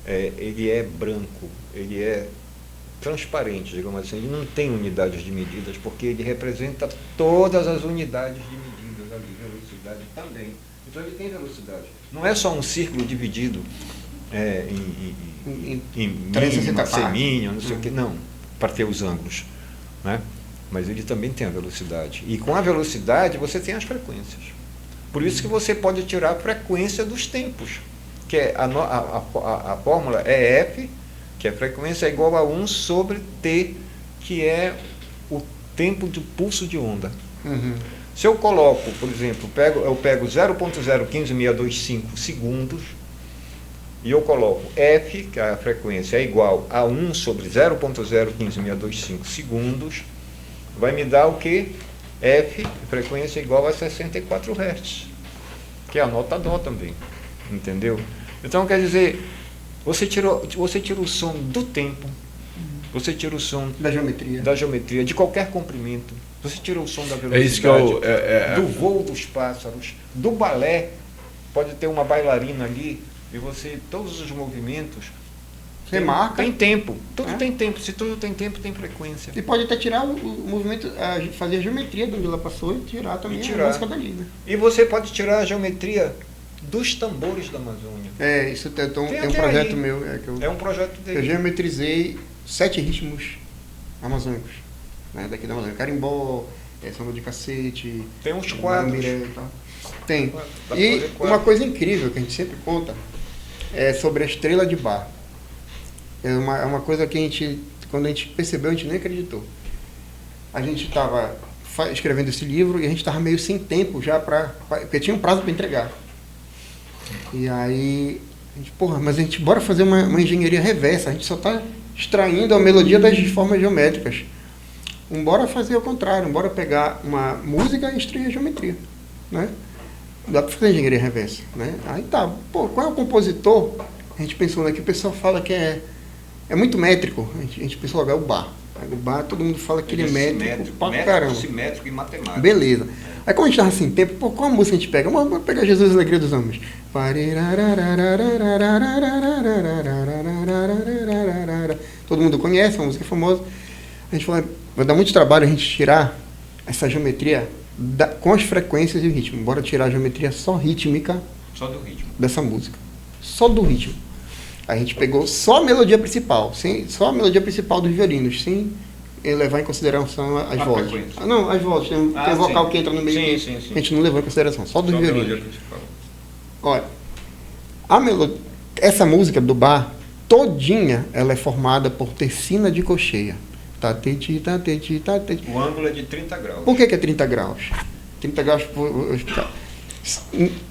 ele é branco, ele é transparente, digamos assim, ele não tem unidades de medidas, porque ele representa todas as unidades de medidas ali, velocidade também. Então ele tem velocidade. Não é só um círculo dividido em 360 mínima, partes. semínima, não sei o que, não, para ter os ângulos, né? Mas ele também tem a velocidade. E com a velocidade você tem as frequências. Por isso que você pode tirar a frequência dos tempos, que é a fórmula é F, que a frequência é igual a 1 sobre T, que é o tempo do pulso de onda. Uhum. Se eu coloco, por exemplo, eu pego 0.015625 segundos e eu coloco F, que é a frequência é igual a 1 sobre 0.015625 segundos, vai me dar o que? F, frequência igual a 64 Hz, que é a nota Dó também, entendeu? Então, quer dizer, você tira o som do tempo, você tira o som Da geometria. da geometria, de qualquer comprimento, você tira o som da velocidade, É isso que eu. do voo dos pássaros, do balé, pode ter uma bailarina ali, e você, todos os movimentos, Você marca. tem tempo, tudo É. tem tempo, se tudo tem tempo, tem frequência. E pode até tirar o movimento, fazer a geometria de onde ela passou e tirar também a música dali, né? E você pode tirar a geometria dos tambores da Amazônia. É, isso tem um aquele projeto aí. meu, que É um projeto eu dele. geometrizei 7 ritmos amazônicos, né, daqui da Amazônia. Carimbó, samba de cacete, Tem uns quadros. bambiré e tal. Tem. Dá pra E fazer quadro. uma coisa incrível que a gente sempre conta é sobre a estrela de Bar. É uma coisa que quando a gente percebeu, a gente nem acreditou. A gente estava escrevendo esse livro e a gente estava meio sem tempo já porque tinha um prazo para entregar. E aí, mas a gente bora fazer uma engenharia reversa, a gente só está extraindo a melodia das formas geométricas. Bora fazer o contrário, bora pegar uma música e extrair a geometria, né? Dá para fazer engenharia reversa, né? Aí tá, qual é o compositor? A gente pensou aqui, o pessoal fala que é muito métrico, a gente pensou logo, é o Bach. Aí o Bach, todo mundo fala que ele é métrico pra caramba. Simétrico e matemático. Beleza. Aí como a gente tava sem tempo, qual música a gente pega? Vamos pegar Jesus e a Alegria dos Homens. Todo mundo conhece, é uma música famosa. A gente falou, vai dar muito trabalho a gente tirar essa geometria com as frequências e o ritmo. Bora tirar a geometria só rítmica Só do ritmo. dessa música. Só do ritmo. A gente pegou só a melodia principal, só a melodia principal dos violinos, sem levar em consideração as A vozes. frequência. Não, as vozes. Tem vocal sim. que entra no meio. Sim. A gente não levou em consideração, só dos Só a violinos. melodia principal. Olha, essa música do Bach, todinha, ela é formada por tercina de cocheia. Tateti, tateti, tateti. O ângulo é de 30 graus. Por que é 30 graus? 30 graus,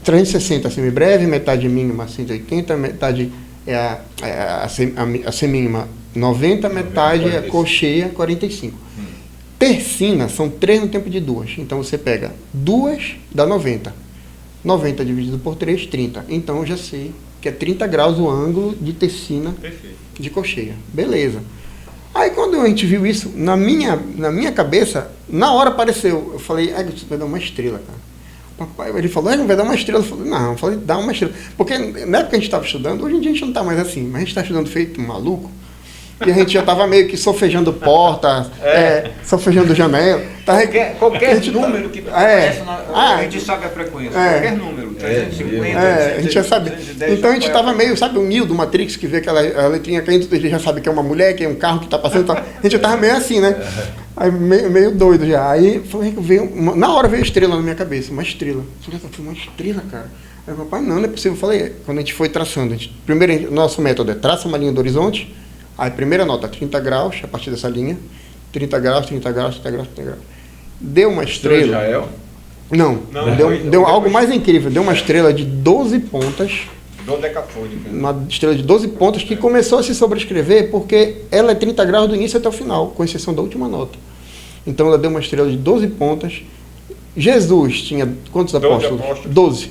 360 semibreve, metade mínima 180, metade é a semínima 90, metade é a cocheia 45. Tercina são 3 no tempo de 2. Então você pega 2 dá 90. 90 dividido por 3, 30. Então eu já sei que é 30 graus o ângulo de tercina Perfeito. de cocheia. Beleza. Aí quando a gente viu isso, na minha cabeça, na hora apareceu. Eu falei, isso vai dar uma estrela, cara. Papai, ele falou, não vai dar uma estrela. Eu falei, não, dá uma estrela. Porque na época que a gente estava estudando, hoje em dia a gente não está mais assim, mas a gente está estudando feito maluco. E a gente já estava meio que sofejando porta, sofejando janela. Qualquer número que aparece, a gente sabe a frequência. Qualquer número, 350, a gente já sabe. Então a gente estava meio, sabe, o Neo do Matrix, que vê aquela a letrinha caindo, ele já sabe que é uma mulher, que é um carro que está passando. A gente já estava meio assim, né? Aí meio doido já. Aí na hora veio a estrela na minha cabeça, uma estrela. Eu falei, uma estrela, cara. Aí meu pai, não é possível. Eu falei, quando a gente foi traçando, primeiro, nosso método é traça uma linha do horizonte, aí primeira nota, 30 graus, a partir dessa linha, 30 graus, 30 graus, 30 graus, 30 graus. Deu uma estrela. Israel? Não, deu algo mais incrível, deu uma estrela de 12 pontas. Dodecafônica. Uma estrela de 12 pontas que começou a se sobrescrever porque ela é 30 graus do início até o final, com exceção da última nota. Então ela deu uma estrela de 12 pontas. Jesus tinha quantos apóstolos? 12.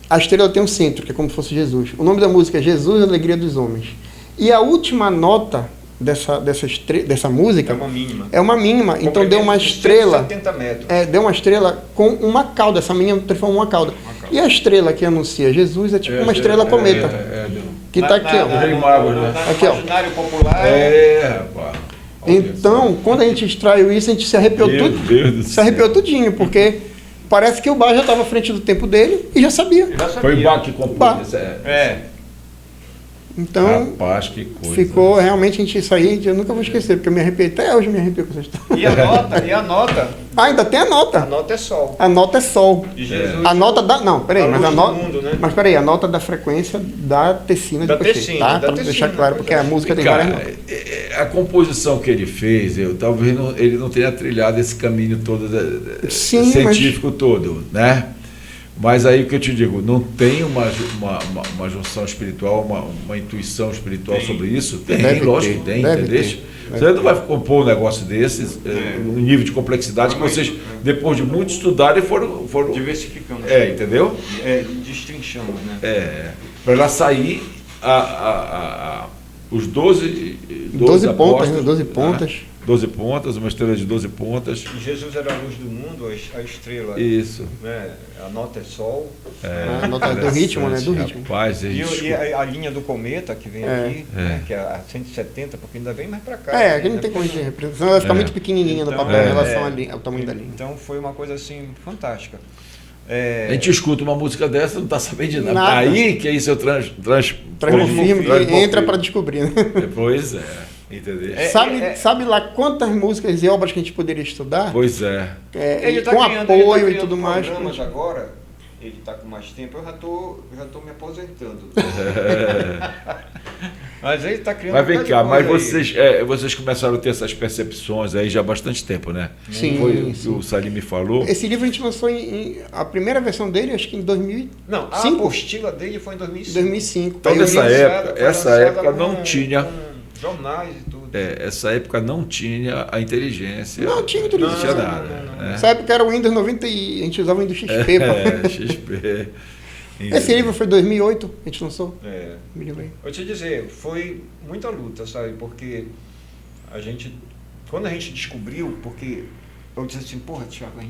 A estrela tem um centro, que é como se fosse Jesus. O nome da música é Jesus, a Alegria dos Homens. E a última nota dessa música é uma mínima. Então deu uma estrela. 170 metros. Deu uma estrela com uma cauda. Essa mínima transformou uma cauda. E a estrela que anuncia Jesus é tipo uma estrela cometa. Que está aqui, ó. Aqui, ó. Imaginário popular. Rapaz. Então, quando a gente extraiu isso, a gente se arrepiou tudo. Se arrepiou tudinho, porque parece que o Bach já estava à frente do tempo dele e já sabia. Foi o Bach que compôs. Então, rapaz, que coisa. Ficou realmente, isso aí eu nunca vou esquecer, porque eu me arrepiei, até hoje eu me arrepio com essa história. E a nota? Ainda tem a nota. A nota é sol. A nota é sol. A nota da. Não, peraí, mas a nota. Né? Mas peraí, a nota da frequência da tecina de Pochet, tá? Para deixar claro, porque a música tem várias notas. A composição que ele fez, talvez ele não tenha trilhado esse caminho todo científico todo, né? Mas aí o que eu te digo, não tem uma junção espiritual, uma intuição espiritual sobre isso? Tem, lógico que tem, entendeu? Você não vai compor um negócio desses, um nível de complexidade que vocês, depois de muito estudarem, foram diversificando. Entendeu? Destrinchando, né? Para ela sair os 12 pontas, né? 12 pontas. 12 pontas, uma estrela de 12 pontas. E Jesus era a luz do mundo, a estrela. Isso. Né? A nota é sol. A nota do ritmo, né? Do ritmo. Rapaz, e a linha do cometa que vem aqui, né? Que é a 170, porque ainda vem mais para cá. Aqui não tem como a gente representar, senão vai ficar muito pequenininha no papel em relação ao tamanho da linha. Então foi uma coisa assim fantástica. A gente escuta uma música dessa, não está sabendo de nada. Aí que aí seu transforma, entra para descobrir, né? Pois é. Entendeu? Sabe lá quantas músicas e obras que a gente poderia estudar? Pois é. Ele tá com criando, apoio e tudo mais. Mas agora, ele está com mais tempo, eu já tô me aposentando. Mas ele está criando. Mas vem cá, mas vocês começaram a ter essas percepções aí já há bastante tempo, né? Sim. Foi o que o Salim me falou. Esse livro a gente lançou a primeira versão dele, acho que em 2005. Não, a apostila dele foi em 2005. Então, essa época não tinha. Jornais e tudo. Essa época não tinha a inteligência. Não tinha inteligência. Não tinha nada. Né? Essa época era o Windows 90 e a gente usava o Windows XP. XP. Esse livro foi em 2008, a gente lançou. Me lembrei. Vou te dizer, foi muita luta, sabe? Porque quando a gente descobriu, porque eu disse assim, porra, Thiago,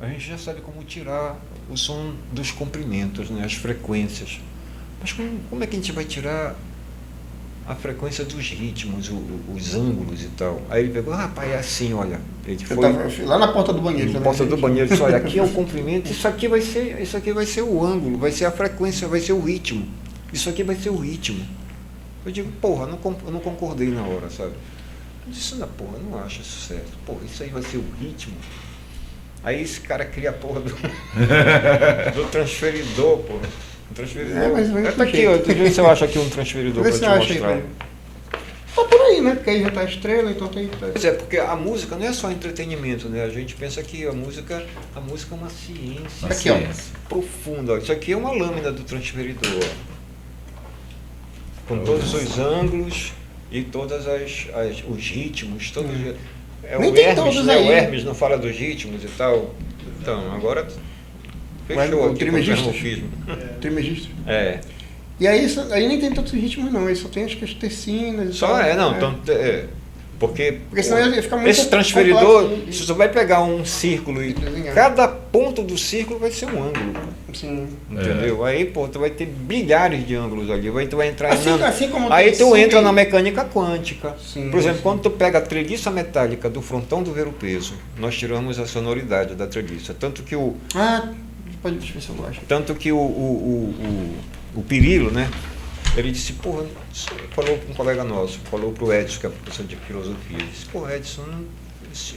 a gente já sabe como tirar o som dos comprimentos, né? As frequências. Mas como é que a gente vai tirar a frequência dos ritmos, os ângulos e tal? Aí ele pegou, rapaz, é assim, olha. Ele foi lá na porta do banheiro. Na porta do banheiro, disse, olha, aqui é o comprimento, isso aqui vai ser o ângulo, vai ser a frequência, vai ser o ritmo. Isso aqui vai ser o ritmo. Eu digo, porra, eu não concordei na hora, sabe? Eu disse, não, porra, eu não acho isso certo. Porra, isso aí vai ser o ritmo. Aí esse cara cria a porra do transferidor, porra. Um transferidor. Tá aqui, ó. Deixa se eu acho aqui um transferidor para te mostrar. Tá por aí, né? Porque aí já tá a estrela, então tem. Pois é, porque a música não é só entretenimento, né? A gente pensa que a música é uma ciência. Aqui, ó. Profunda. Isso aqui é uma lâmina do transferidor. Ó. Com todos os ângulos e todas os ritmos, todos. O Hermes, né? O Hermes não fala dos ritmos e tal. Então, agora. Fechou o trimegistro. Trimegistro. E aí nem tem tantos ritmos não, aí só tem acho que as tercinas. Porque senão ia ficar muito esse transferidor, você vai pegar um círculo e cada ponto do círculo vai ser um ângulo. Sim. Entendeu? Aí, pô, tu vai ter bilhares de ângulos ali. Tu vai entrar Assim como aí tem tu entra sub- na mecânica quântica. Sim, Por exemplo, sim. quando tu pega a treliça metálica do frontão do ver-o-peso, nós tiramos a sonoridade da treliça. Tanto que o Deixa eu ver se eu gosto. o Pirilo, né? Ele disse, porra, falou para um colega nosso, falou para o Edson, que é professor de filosofia, ele disse, pô, Edson,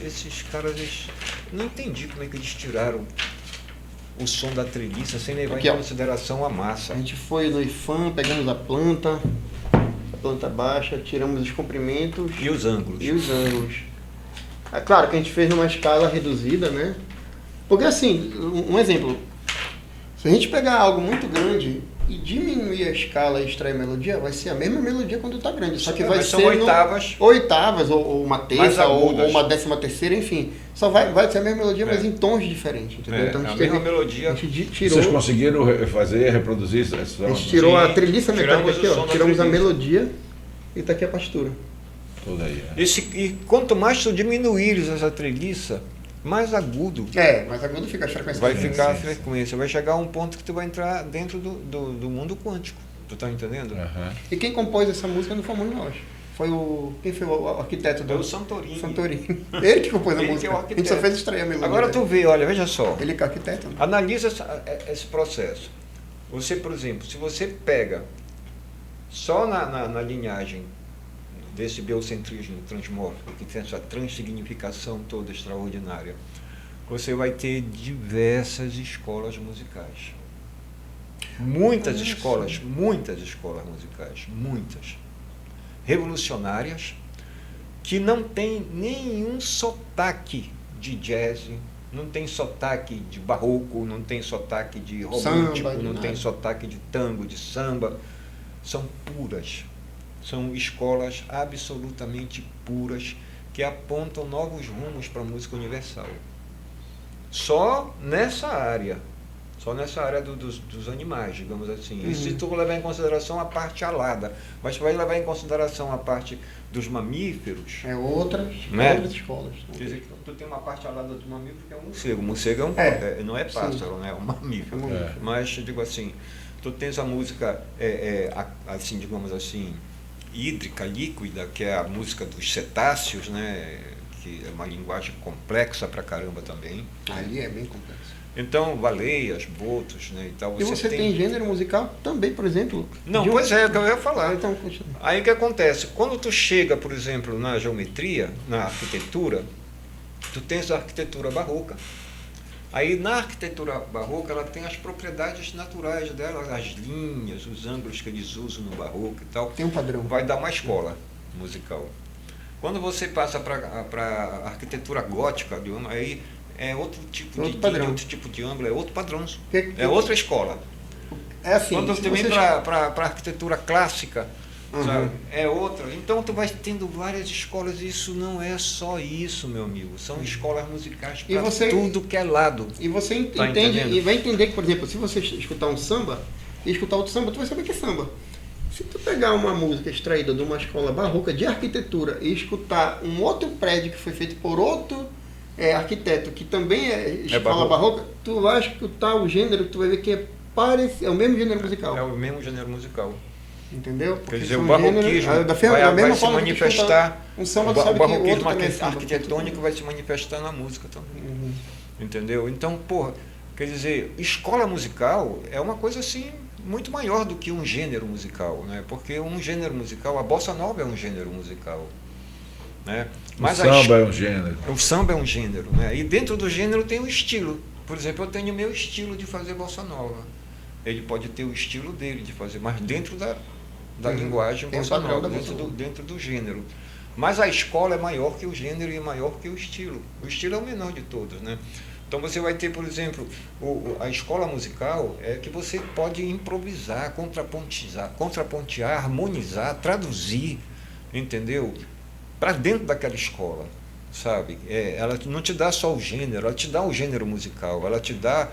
esses caras, não entendi como é que eles tiraram o som da treliça sem levar Aqui, em ó. consideração a massa. A gente foi no IFAM, pegamos a planta baixa, tiramos os comprimentos E os ângulos. e os ângulos. É claro que a gente fez numa escala reduzida, né? Porque assim, um exemplo, se a gente pegar algo muito grande e diminuir a escala e extrair a melodia, vai ser a mesma melodia quando está grande, só que vai São ser oitavas. oitavas, ou uma Mais terça, ou agudas. uma 13ª, enfim. Só vai ser a mesma melodia, mas em tons diferentes, entendeu? Então a mesma melodia. a gente tirou, Vocês conseguiram reproduzir essa a gente tirou a Sim, treliça metálica tiramos aqui, o som ó, da tiramos a treliça. melodia e tá aqui a partitura. toda aí? E quanto mais tu diminuires essa treliça, mais agudo Mas agudo fica a frequência. vai diferente. ficar a frequência. Vai chegar a um ponto que tu vai entrar dentro do mundo quântico. Tu tá entendendo? Aham. E quem compôs essa música não fomos nós. Quem foi o arquiteto É o do Santorini. Santorini. Ele que compôs a Ele que música. é o A gente só arquiteto. fez extrair a melodia. Agora tu vê, olha, veja só. Ele que é arquiteto. Né? Analisa esse processo. Você, por exemplo, se você pega só na linhagem desse biocentrismo transmórfico, que tem essa transsignificação toda extraordinária, você vai ter diversas escolas musicais. Muitas escolas musicais, muitas. Revolucionárias, que não tem nenhum sotaque de jazz, não tem sotaque de barroco, não tem sotaque de romântico, Samba, não nada. tem sotaque de tango, de samba. São puras. São escolas absolutamente puras que apontam novos rumos para a música universal. Só nessa área dos animais, digamos assim. Uhum. E se tu levar em consideração a parte alada, mas tu vai levar em consideração a parte dos mamíferos, Outras escolas. quer dizer, que tu tem uma parte alada do mamífero que é um morcego. O morcego não é pássaro, né? É um mamífero. É. Mas, digo assim, tu tens a música, assim, digamos assim, hídrica, líquida, que é a música dos cetáceos, né? Que é uma linguagem complexa pra caramba também. Ali é bem complexo. Então, baleias, botos, né, e tal. E você tem gênero musical também, por exemplo? Não, pois é o que eu ia falar. Então, continua. Aí o que acontece? Quando tu chega, por exemplo, na geometria, na arquitetura, tu tens a arquitetura barroca. Aí na arquitetura barroca ela tem as propriedades naturais dela, as linhas, os ângulos que eles usam no barroco e tal. Tem um padrão. Vai dar uma escola musical. Quando você passa para a arquitetura gótica, digamos, aí é outro tipo Outro de padrão. outro tipo de ângulo, é outro padrão. Que- É outra escola. É assim. Quando se você vem vocês- para a arquitetura clássica, Uhum. sabe, é outra. Então tu vai tendo várias escolas, e isso não é só isso, meu amigo. São escolas musicais E para você- tudo que é lado. E você Tá entende entendendo? e vai entender que, por exemplo, se você escutar um samba e escutar outro samba, tu vai saber que é samba. Se tu pegar uma música extraída de uma escola barroca de arquitetura e escutar um outro prédio que foi feito por outro arquiteto, que também é escola barroco. barroca, tu vai escutar o gênero, tu vai ver que é o mesmo gênero musical. É o mesmo gênero musical. Entendeu? Quer Porque dizer, são o barroquismo gêneros- da vai mesma se forma que tu escuta manifestar, um samba, o tu sabe que outro barroquismo também é samba. arquitetônico vai se manifestar na música também. Uhum. Entendeu? Então, porra, quer dizer, escola musical é uma coisa assim muito maior do que um gênero musical, né? Porque um gênero musical, a bossa nova é um gênero musical, né? Mas o samba é um gênero. o samba é um gênero, né? E dentro do gênero tem o estilo. Por exemplo, eu tenho o meu estilo de fazer bossa nova. Ele pode ter o estilo dele de fazer, mas dentro da linguagem Tem o bossa padrão nova, da bossa nova. dentro do gênero. Mas a escola é maior que o gênero e é maior que o estilo. O estilo é o menor de todos, né? Então você vai ter, por exemplo, a escola musical é que você pode improvisar, contrapontear, harmonizar, traduzir, entendeu? Para dentro daquela escola, sabe? Ela não te dá só o gênero, ela te dá o gênero musical, ela te dá,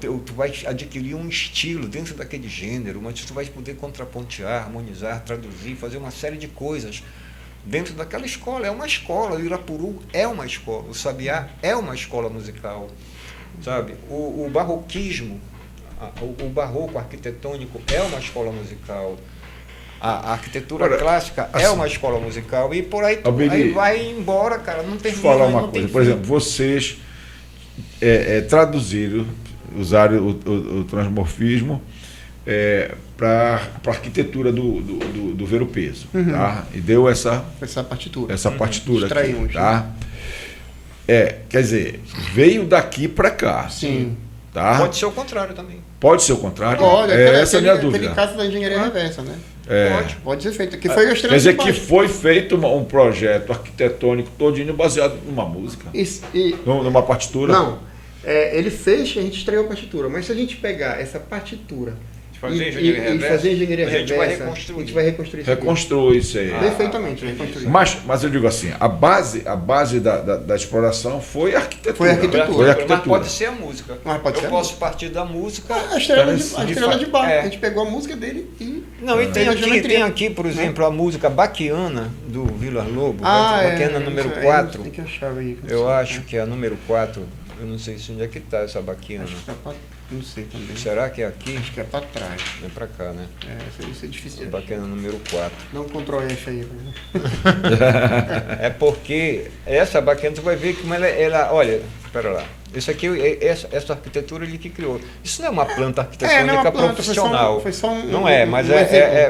tu vai adquirir um estilo dentro daquele gênero, mas tu vai poder contrapontear, harmonizar, traduzir, fazer uma série de coisas dentro daquela escola. É uma escola, o Irapuru é uma escola, o Sabiá é uma escola musical, sabe? O barroquismo, o barroco arquitetônico é uma escola musical. A arquitetura clássica é uma escola musical. E por aí, aí vai embora, cara. Não tem falar uma coisa. Por exemplo, vocês traduziram, usaram o transmorfismo para a arquitetura do Ver o Peso. Tá? E deu essa partitura. Extraímos. Aqui, tá? Quer dizer, veio daqui para cá. Sim. Tá? Pode ser o contrário também. Pode ser o contrário? Pode, essa é a minha dúvida. Aquele caso da engenharia reversa, né? Pode ser feito. Que foi a Estrela Quer dizer de Baixo. que foi feito um projeto arquitetônico todinho baseado numa música? Numa partitura? Não. Ele fez, a gente estreou a partitura. Mas se a gente pegar essa partitura e fazer engenharia reversa, a gente vai reconstruir isso. Reconstrui isso aí. Perfeitamente. Mas eu digo assim, a base da exploração foi a arquitetura. Foi a arquitetura. Mas pode ser a música. Eu posso partir da música. A Estrela de Bar. A gente pegou a música dele e... Não, e tem aqui, por exemplo, a música Baquiana, do Vilas Lobo. Baquiana número 4. Tem que achar aí. Eu acho que é a número 4. Eu não sei onde é que está essa Baquiana. Acho que não sei também. Será que é aqui? Acho que é para trás. É para cá, né? Isso é difícil. Baquiana número 4. Dá um Ctrl F aí. É porque essa Baquiana, você vai ver como ela olha, espera lá. Isso aqui, essa arquitetura ele que criou. Isso não é uma planta arquitetônica profissional. Foi só não mas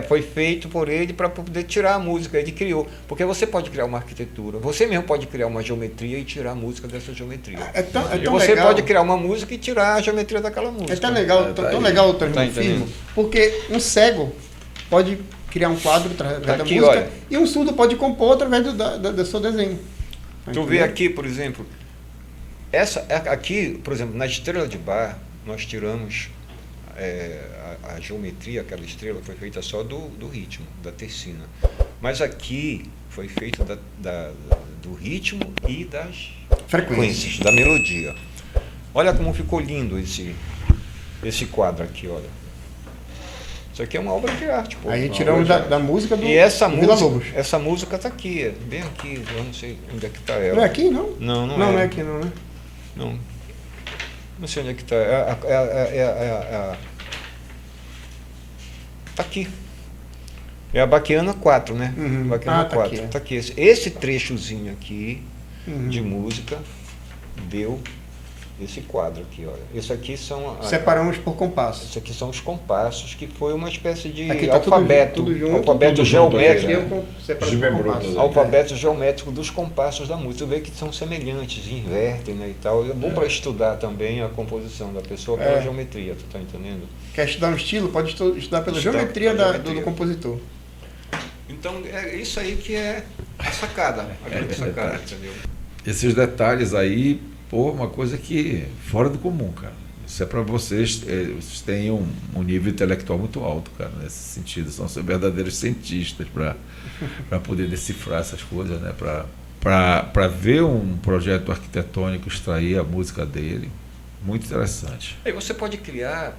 foi feito por ele para poder tirar a música. Ele criou. Porque você pode criar uma arquitetura, você mesmo pode criar uma geometria e tirar a música dessa geometria. E você pode criar uma música e tirar a geometria daquela música. É tão legal o transmorfismo, porque um cego pode criar um quadro através da música, olha, e um surdo pode compor através do seu desenho. Tu vê aqui, por exemplo, aqui, por exemplo, na Estrela de Bar, nós tiramos a geometria, aquela estrela foi feita só do ritmo, da tercina. Mas aqui foi feito do ritmo e das frequências, da melodia. Olha como ficou lindo esse quadro aqui, olha. Isso aqui é uma obra de arte, pô. Aí tiramos da música do E essa Villa-Lobos. Essa música está aqui, bem aqui, eu não sei onde é que está ela. Não é aqui, não? Não é aqui, não, né? Não sei onde é que está. Está aqui. É a Baquiana 4, né? Baquiana 4. Tá aqui. Esse trechozinho aqui de música deu esse quadro aqui, olha. Isso aqui são... Separamos por compassos. Isso aqui são os compassos, que foi uma espécie de tá alfabeto. Tudo junto, alfabeto geométrico. Alfabeto geométrico dos compassos da música. Você vê que são semelhantes, invertem, né, e tal. É bom para estudar também a composição da pessoa pela geometria, tu tá entendendo? Quer estudar um estilo? Pode estudar pela geometria do compositor. Então, é isso aí que é a sacada. A grande sacada, entendeu? Esses detalhes aí, uma coisa que fora do comum, cara. Isso é para vocês, vocês têm um nível intelectual muito alto, cara, nesse sentido. São verdadeiros cientistas para poder decifrar essas coisas, né? Para ver um projeto arquitetônico, extrair a música dele. Muito interessante. E você pode criar,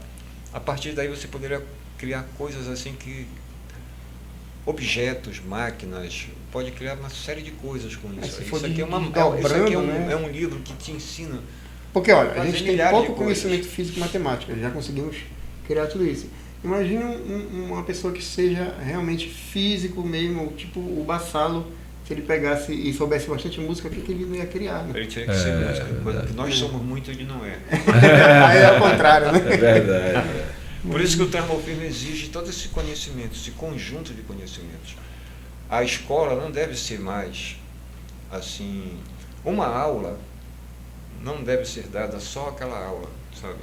a partir daí você poderia criar coisas assim que... objetos, máquinas, pode criar uma série de coisas com isso. Isso aqui é um livro que te ensina. Porque, olha, a gente tem pouco conhecimento físico e matemática, já conseguimos criar tudo isso. Imagine uma pessoa que seja realmente físico mesmo, tipo o Bassalo, se ele pegasse e soubesse bastante música, o que ele não ia criar? Né? Ele tinha que ser música, coisa que nós somos muito, ele não é. Aí é ao contrário, né? É verdade. Por isso que o transmorfismo exige todo esse conhecimento, esse conjunto de conhecimentos. A escola não deve ser mais, assim, uma aula não deve ser dada só aquela aula, sabe,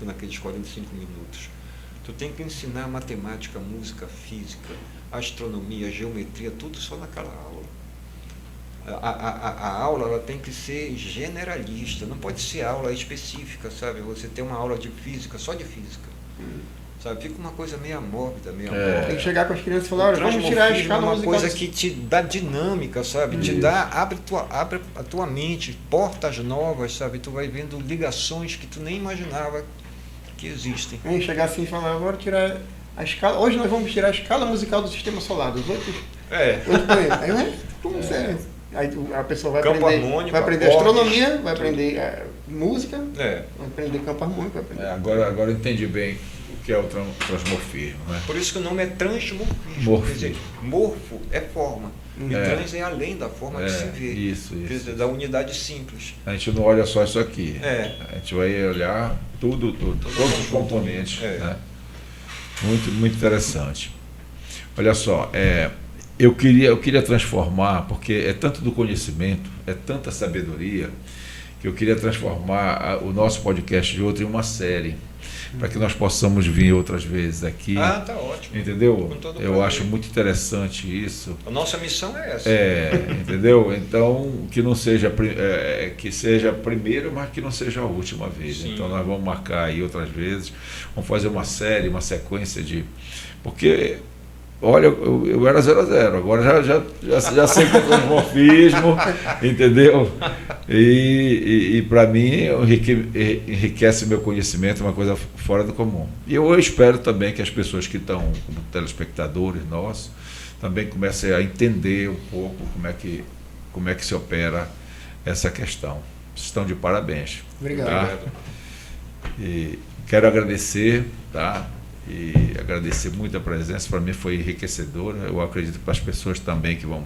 naqueles 45 minutos. Tu tem que ensinar matemática, música, física, astronomia, geometria, tudo só naquela aula. A aula ela tem que ser generalista, não pode ser aula específica, sabe? Você tem uma aula de física, só de física. Sabe, fica uma coisa meio mórbida, Tem que chegar com as crianças e falar, olha, vamos tirar a escala musical. É uma coisa que te dá dinâmica, sabe? Te dá, abre a tua mente, portas novas, sabe? Tu vai vendo ligações que tu nem imaginava que existem. Chegar assim e falar, agora tirar a escala. Hoje nós vamos tirar a escala musical do sistema solar, dos outros. 8 planetas. Aí, como você Aí a pessoa vai Campo aprender, harmônico, vai aprender acordes, astronomia, vai tudo. aprender música, É. vai aprender campo harmônico, vai aprender. Agora eu entendi bem o que é o transmorfismo, né? Por isso que o nome é transmorfismo. Morfismo. Quer dizer, morfo é forma. E É. trans é além da forma que se vê. Isso. Quer dizer, da unidade simples. A gente não olha só isso aqui. É. A gente vai olhar todos os componentes. É. Né? Muito interessante. Olha só, eu queria transformar, porque é tanto do conhecimento, é tanta sabedoria, que eu queria transformar o nosso podcast de hoje em uma série, para que nós possamos vir outras vezes aqui. Ah, tá ótimo. Entendeu? Com todo Eu prazer. acho muito interessante isso. A nossa missão é essa. Entendeu? Então, que não seja, que seja a primeira, mas que não seja a última vez. Sim. Então, nós vamos marcar aí outras vezes, vamos fazer uma série, uma sequência de... Porque, olha, eu era 0 a 0, agora já sei que é transmorfismo, entendeu? E para mim, enriquece meu conhecimento, é uma coisa fora do comum. E eu espero também que as pessoas que estão como telespectadores nossos também comecem a entender um pouco como é que se opera essa questão. Vocês estão de parabéns. Obrigado. Tá? E quero agradecer, tá? E agradecer muito a presença, para mim foi enriquecedora. Eu acredito que para as pessoas também que vão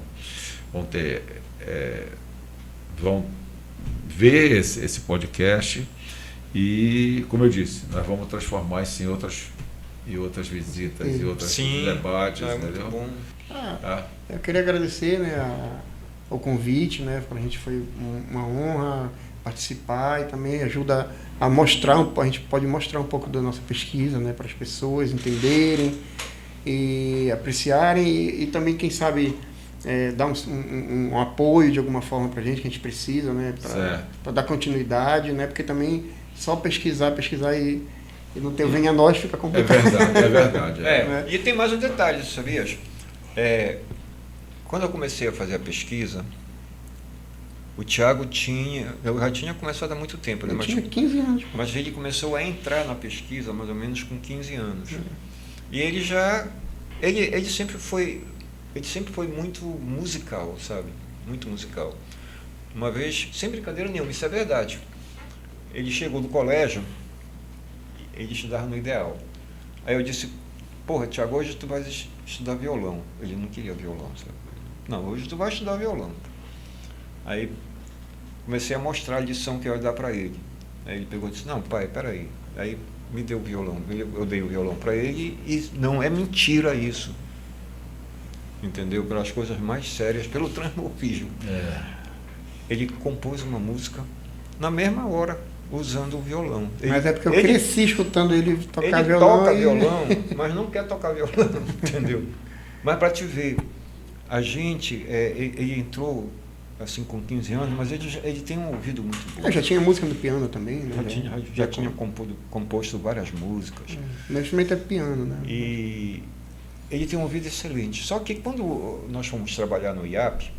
ver esse podcast. E, como eu disse, nós vamos transformar isso em outras visitas, em outros Sim, debates, é entendeu? muito bom. Tá? Eu queria agradecer, né, o convite, né, para a gente foi uma honra participar e também ajuda a mostrar, a gente pode mostrar um pouco da nossa pesquisa, né, para as pessoas entenderem e apreciarem e também, quem sabe, dar um apoio de alguma forma para a gente, que a gente precisa, né, para dar continuidade, né, porque também só pesquisar e não ter o venha a nós fica complicado. É verdade. E tem mais um detalhe, sabias? Quando eu comecei a fazer a pesquisa, o Thiago eu já tinha começado há muito tempo, né? Eu tinha 15 anos. Mas ele começou a entrar na pesquisa mais ou menos com 15 anos. E ele sempre foi muito musical, sabe? Muito musical. Uma vez, sem brincadeira nenhuma, isso é verdade. Ele chegou do colégio, ele estudava no Ideal. Aí eu disse, porra, Thiago, hoje tu vai estudar violão. Ele não queria violão, sabe? Não, hoje tu vai estudar violão. Aí comecei a mostrar a lição que eu ia dar para ele. Aí ele pegou e disse, não, pai, peraí. Aí me deu o violão. Eu dei o violão para ele e não é mentira isso. Entendeu? Pelas coisas mais sérias, pelo transmorfismo. Ele compôs uma música na mesma hora, usando o violão. Mas é porque eu cresci escutando ele tocar violão. Ele toca violão, mas não quer tocar violão, entendeu? Mas para te ver, a gente, ele entrou assim com 15 anos, mas ele tem um ouvido muito bom. Já tinha música no piano também, né? Já tinha composto várias músicas. Meu instrumento é piano, né? E ele tem um ouvido excelente. Só que quando nós fomos trabalhar no IAP,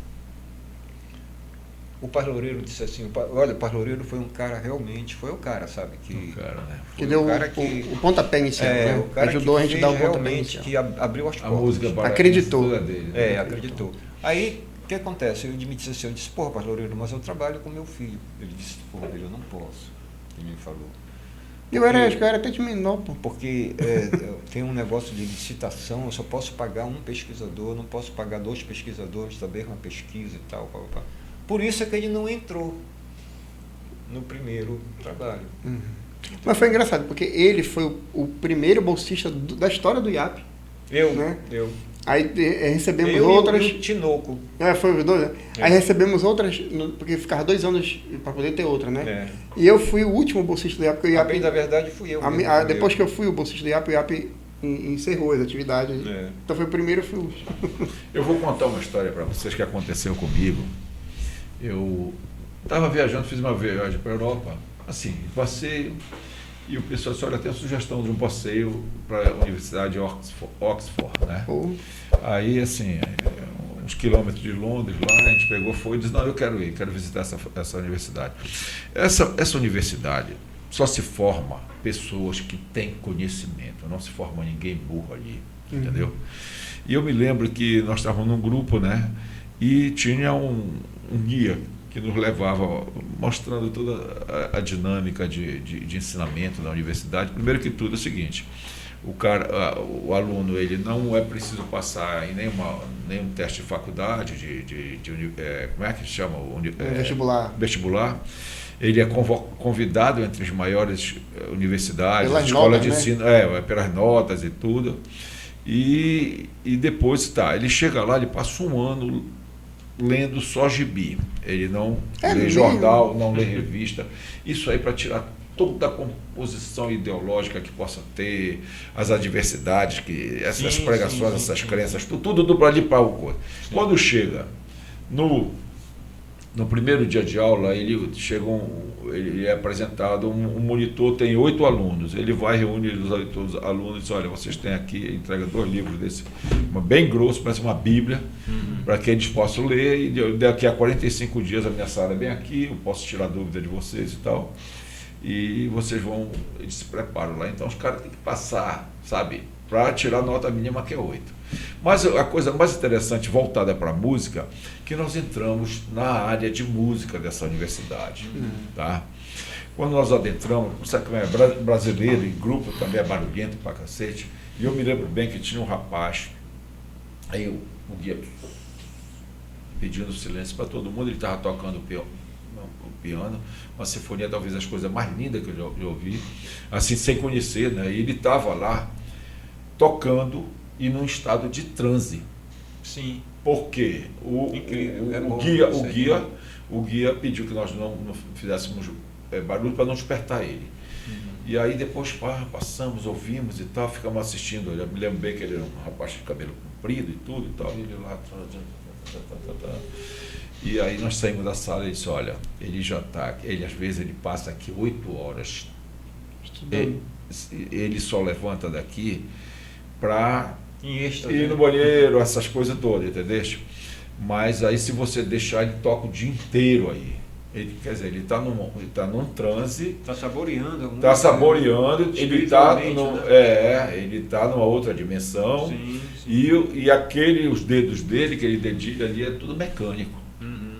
o Parloureiro disse assim, olha, o Parloureiro foi um cara realmente, foi o cara, sabe? Que deu o pontapé inicial, né? O cara ajudou que a gente a dar o pontapé realmente, inicial. que abriu as portas. A música acreditou. Dele, né? Acreditou. Aí, o que acontece? Ele me disse assim, eu disse, porra, Parloureiro, mas eu trabalho com meu filho. Ele disse, porra, eu não posso. Ele me falou. Eu era até de menor, pô. Porque tem um negócio de licitação, eu só posso pagar um pesquisador, não posso pagar 2 pesquisadores da mesma pesquisa e tal. Por isso é que ele não entrou no primeiro trabalho. Mas foi engraçado, porque ele foi o primeiro bolsista da história do IAP. Eu. Aí recebemos outras... E o Tinoco. Foi os dois, né? Aí recebemos outras, porque ficava 2 anos para poder ter outra, né? E eu fui o último bolsista do IAP, porque o IAP... Bem, na verdade, fui eu. Depois que eu fui o bolsista do IAP, o IAP encerrou as atividades. Então foi o primeiro, eu fui o último. Eu vou contar uma história para vocês que aconteceu comigo. Eu estava viajando, fiz uma viagem para a Europa, assim, passeio, e o pessoal disse, olha, tem a sugestão de um passeio para a Universidade de Oxford, né? Aí, assim, uns quilômetros de Londres, lá, a gente pegou, foi e disse, não, eu quero ir, quero visitar essa universidade. Essa universidade só se forma pessoas que têm conhecimento, não se forma ninguém burro ali, entendeu? E eu me lembro que nós estávamos num grupo, né? e tinha um guia que nos levava, mostrando toda a dinâmica de ensinamento da universidade. Primeiro que tudo é o seguinte: o aluno, ele não é preciso passar em nenhum teste de faculdade, como é que chama? Vestibular. Ele é convidado entre as maiores universidades, escolas de ensino, pelas notas e tudo. E depois ele chega lá, ele passa um ano lendo só gibi. Ele não lê jornal, não lê revista. Isso aí para tirar toda a composição ideológica que possa ter, as adversidades, essas pregações, essas crenças, tudo do ali para o coisa. Quando chega no primeiro dia de aula, ele é apresentado, um monitor tem 8 alunos, ele vai reúne os 8 alunos e diz: olha, vocês têm aqui, entrega 2 livros desse, bem grosso, parece uma Bíblia, para que eles possam ler, e daqui a 45 dias a minha sala é bem aqui, eu posso tirar dúvida de vocês e tal, e vocês eles se preparam lá. Então os caras têm que passar, sabe, para tirar a nota mínima, que é 8. Mas a coisa mais interessante, voltada para a música, que nós entramos na área de música dessa universidade. Tá? Quando nós adentramos, sabe como é brasileiro, em grupo também é barulhento pra cacete, e eu me lembro bem que tinha um rapaz, aí o guia pedindo silêncio para todo mundo, ele estava tocando o piano, uma sinfonia, talvez as coisas mais lindas que eu já ouvi, assim, sem conhecer, né? E ele estava lá tocando e num estado de transe. Sim. Por quê? O guia pediu que nós não fizéssemos barulho para não despertar ele. E aí depois passamos, ouvimos e tal, ficamos assistindo. Eu me lembro bem que ele era um rapaz de cabelo comprido e tudo e tal, e ele lá... E aí nós saímos da sala e ele disse: olha, ele já está, às vezes ele passa aqui 8 horas. Ele só levanta daqui para ir no banheiro, essas coisas todas, entendeu? Mas aí, se você deixar, ele toca o dia inteiro aí. Quer dizer, ele está num transe. Está saboreando. Está saboreando. Ele está numa outra dimensão. Sim. E os dedos dele, que ele dedica ali, é tudo mecânico.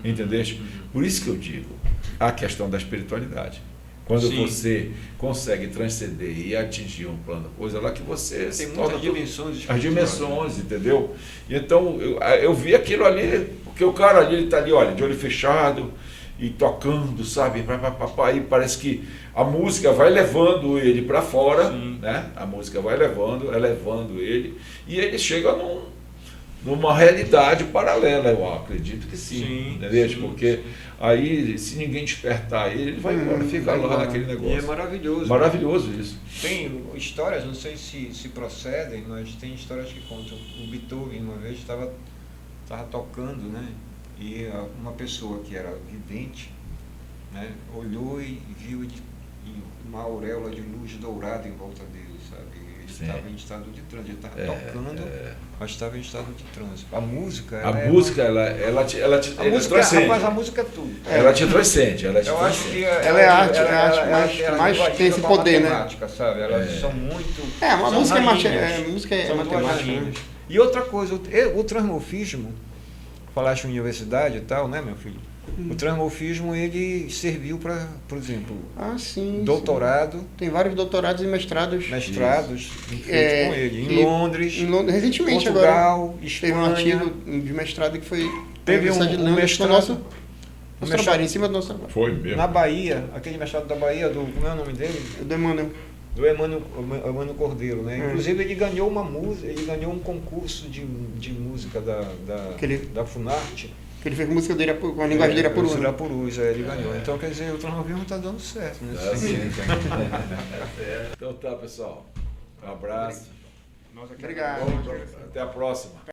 Entendeu? Por isso que eu digo a questão da espiritualidade. Quando você consegue transcender e atingir um plano, coisa lá que você tem muitas dimensões. As dimensões, entendeu? Então, eu vi aquilo ali, porque o cara ali, ele está ali, olha, de olho fechado e tocando, sabe? E parece que a música vai levando ele para fora, né? A música vai elevando ele, e ele chega numa realidade paralela, eu acredito que sim, entendeu? Porque aí, se ninguém despertar ele vai embora, fica lá naquele negócio. E é maravilhoso. Maravilhoso isso. Tem histórias, não sei se procedem, mas tem histórias que contam. O Beethoven, uma vez, estava tocando, né? E uma pessoa que era vidente, né, olhou e viu uma auréola de luz dourada em volta dele, sabe? Ele estava em estado de transe, ele estava tocando, mas estava em estado de transe. A música, mas a música é tudo. Ela te transcende. Eu acho que ela é a arte mais tem esse poder, né? Sabe? Elas são muito... Uma música é matemática. E outra coisa, o transmorfismo, falaste universidade e tal, né, meu filho? O transmorfismo, ele serviu para, por exemplo, doutorado. Tem vários doutorados e mestrados. Feitos com ele. Em Londres, recentemente Portugal, agora, Espanha. Teve um artigo de mestrado que foi... Teve um mestrado... nosso trabalho, em cima do nosso trabalho. Foi mesmo. Na Bahia, aquele mestrado da Bahia, como é o nome dele? Do Emmanuel. Do Emmanuel Cordeiro, né? Inclusive ele ganhou ele ganhou um concurso de música da Funarte. Que ele fez música dele com a linguagem dele Apurus. Ele ganhou. Então, quer dizer, o transmorfismo está dando certo nesse sentido. Então tá, pessoal. Um abraço. Obrigado. Até a próxima.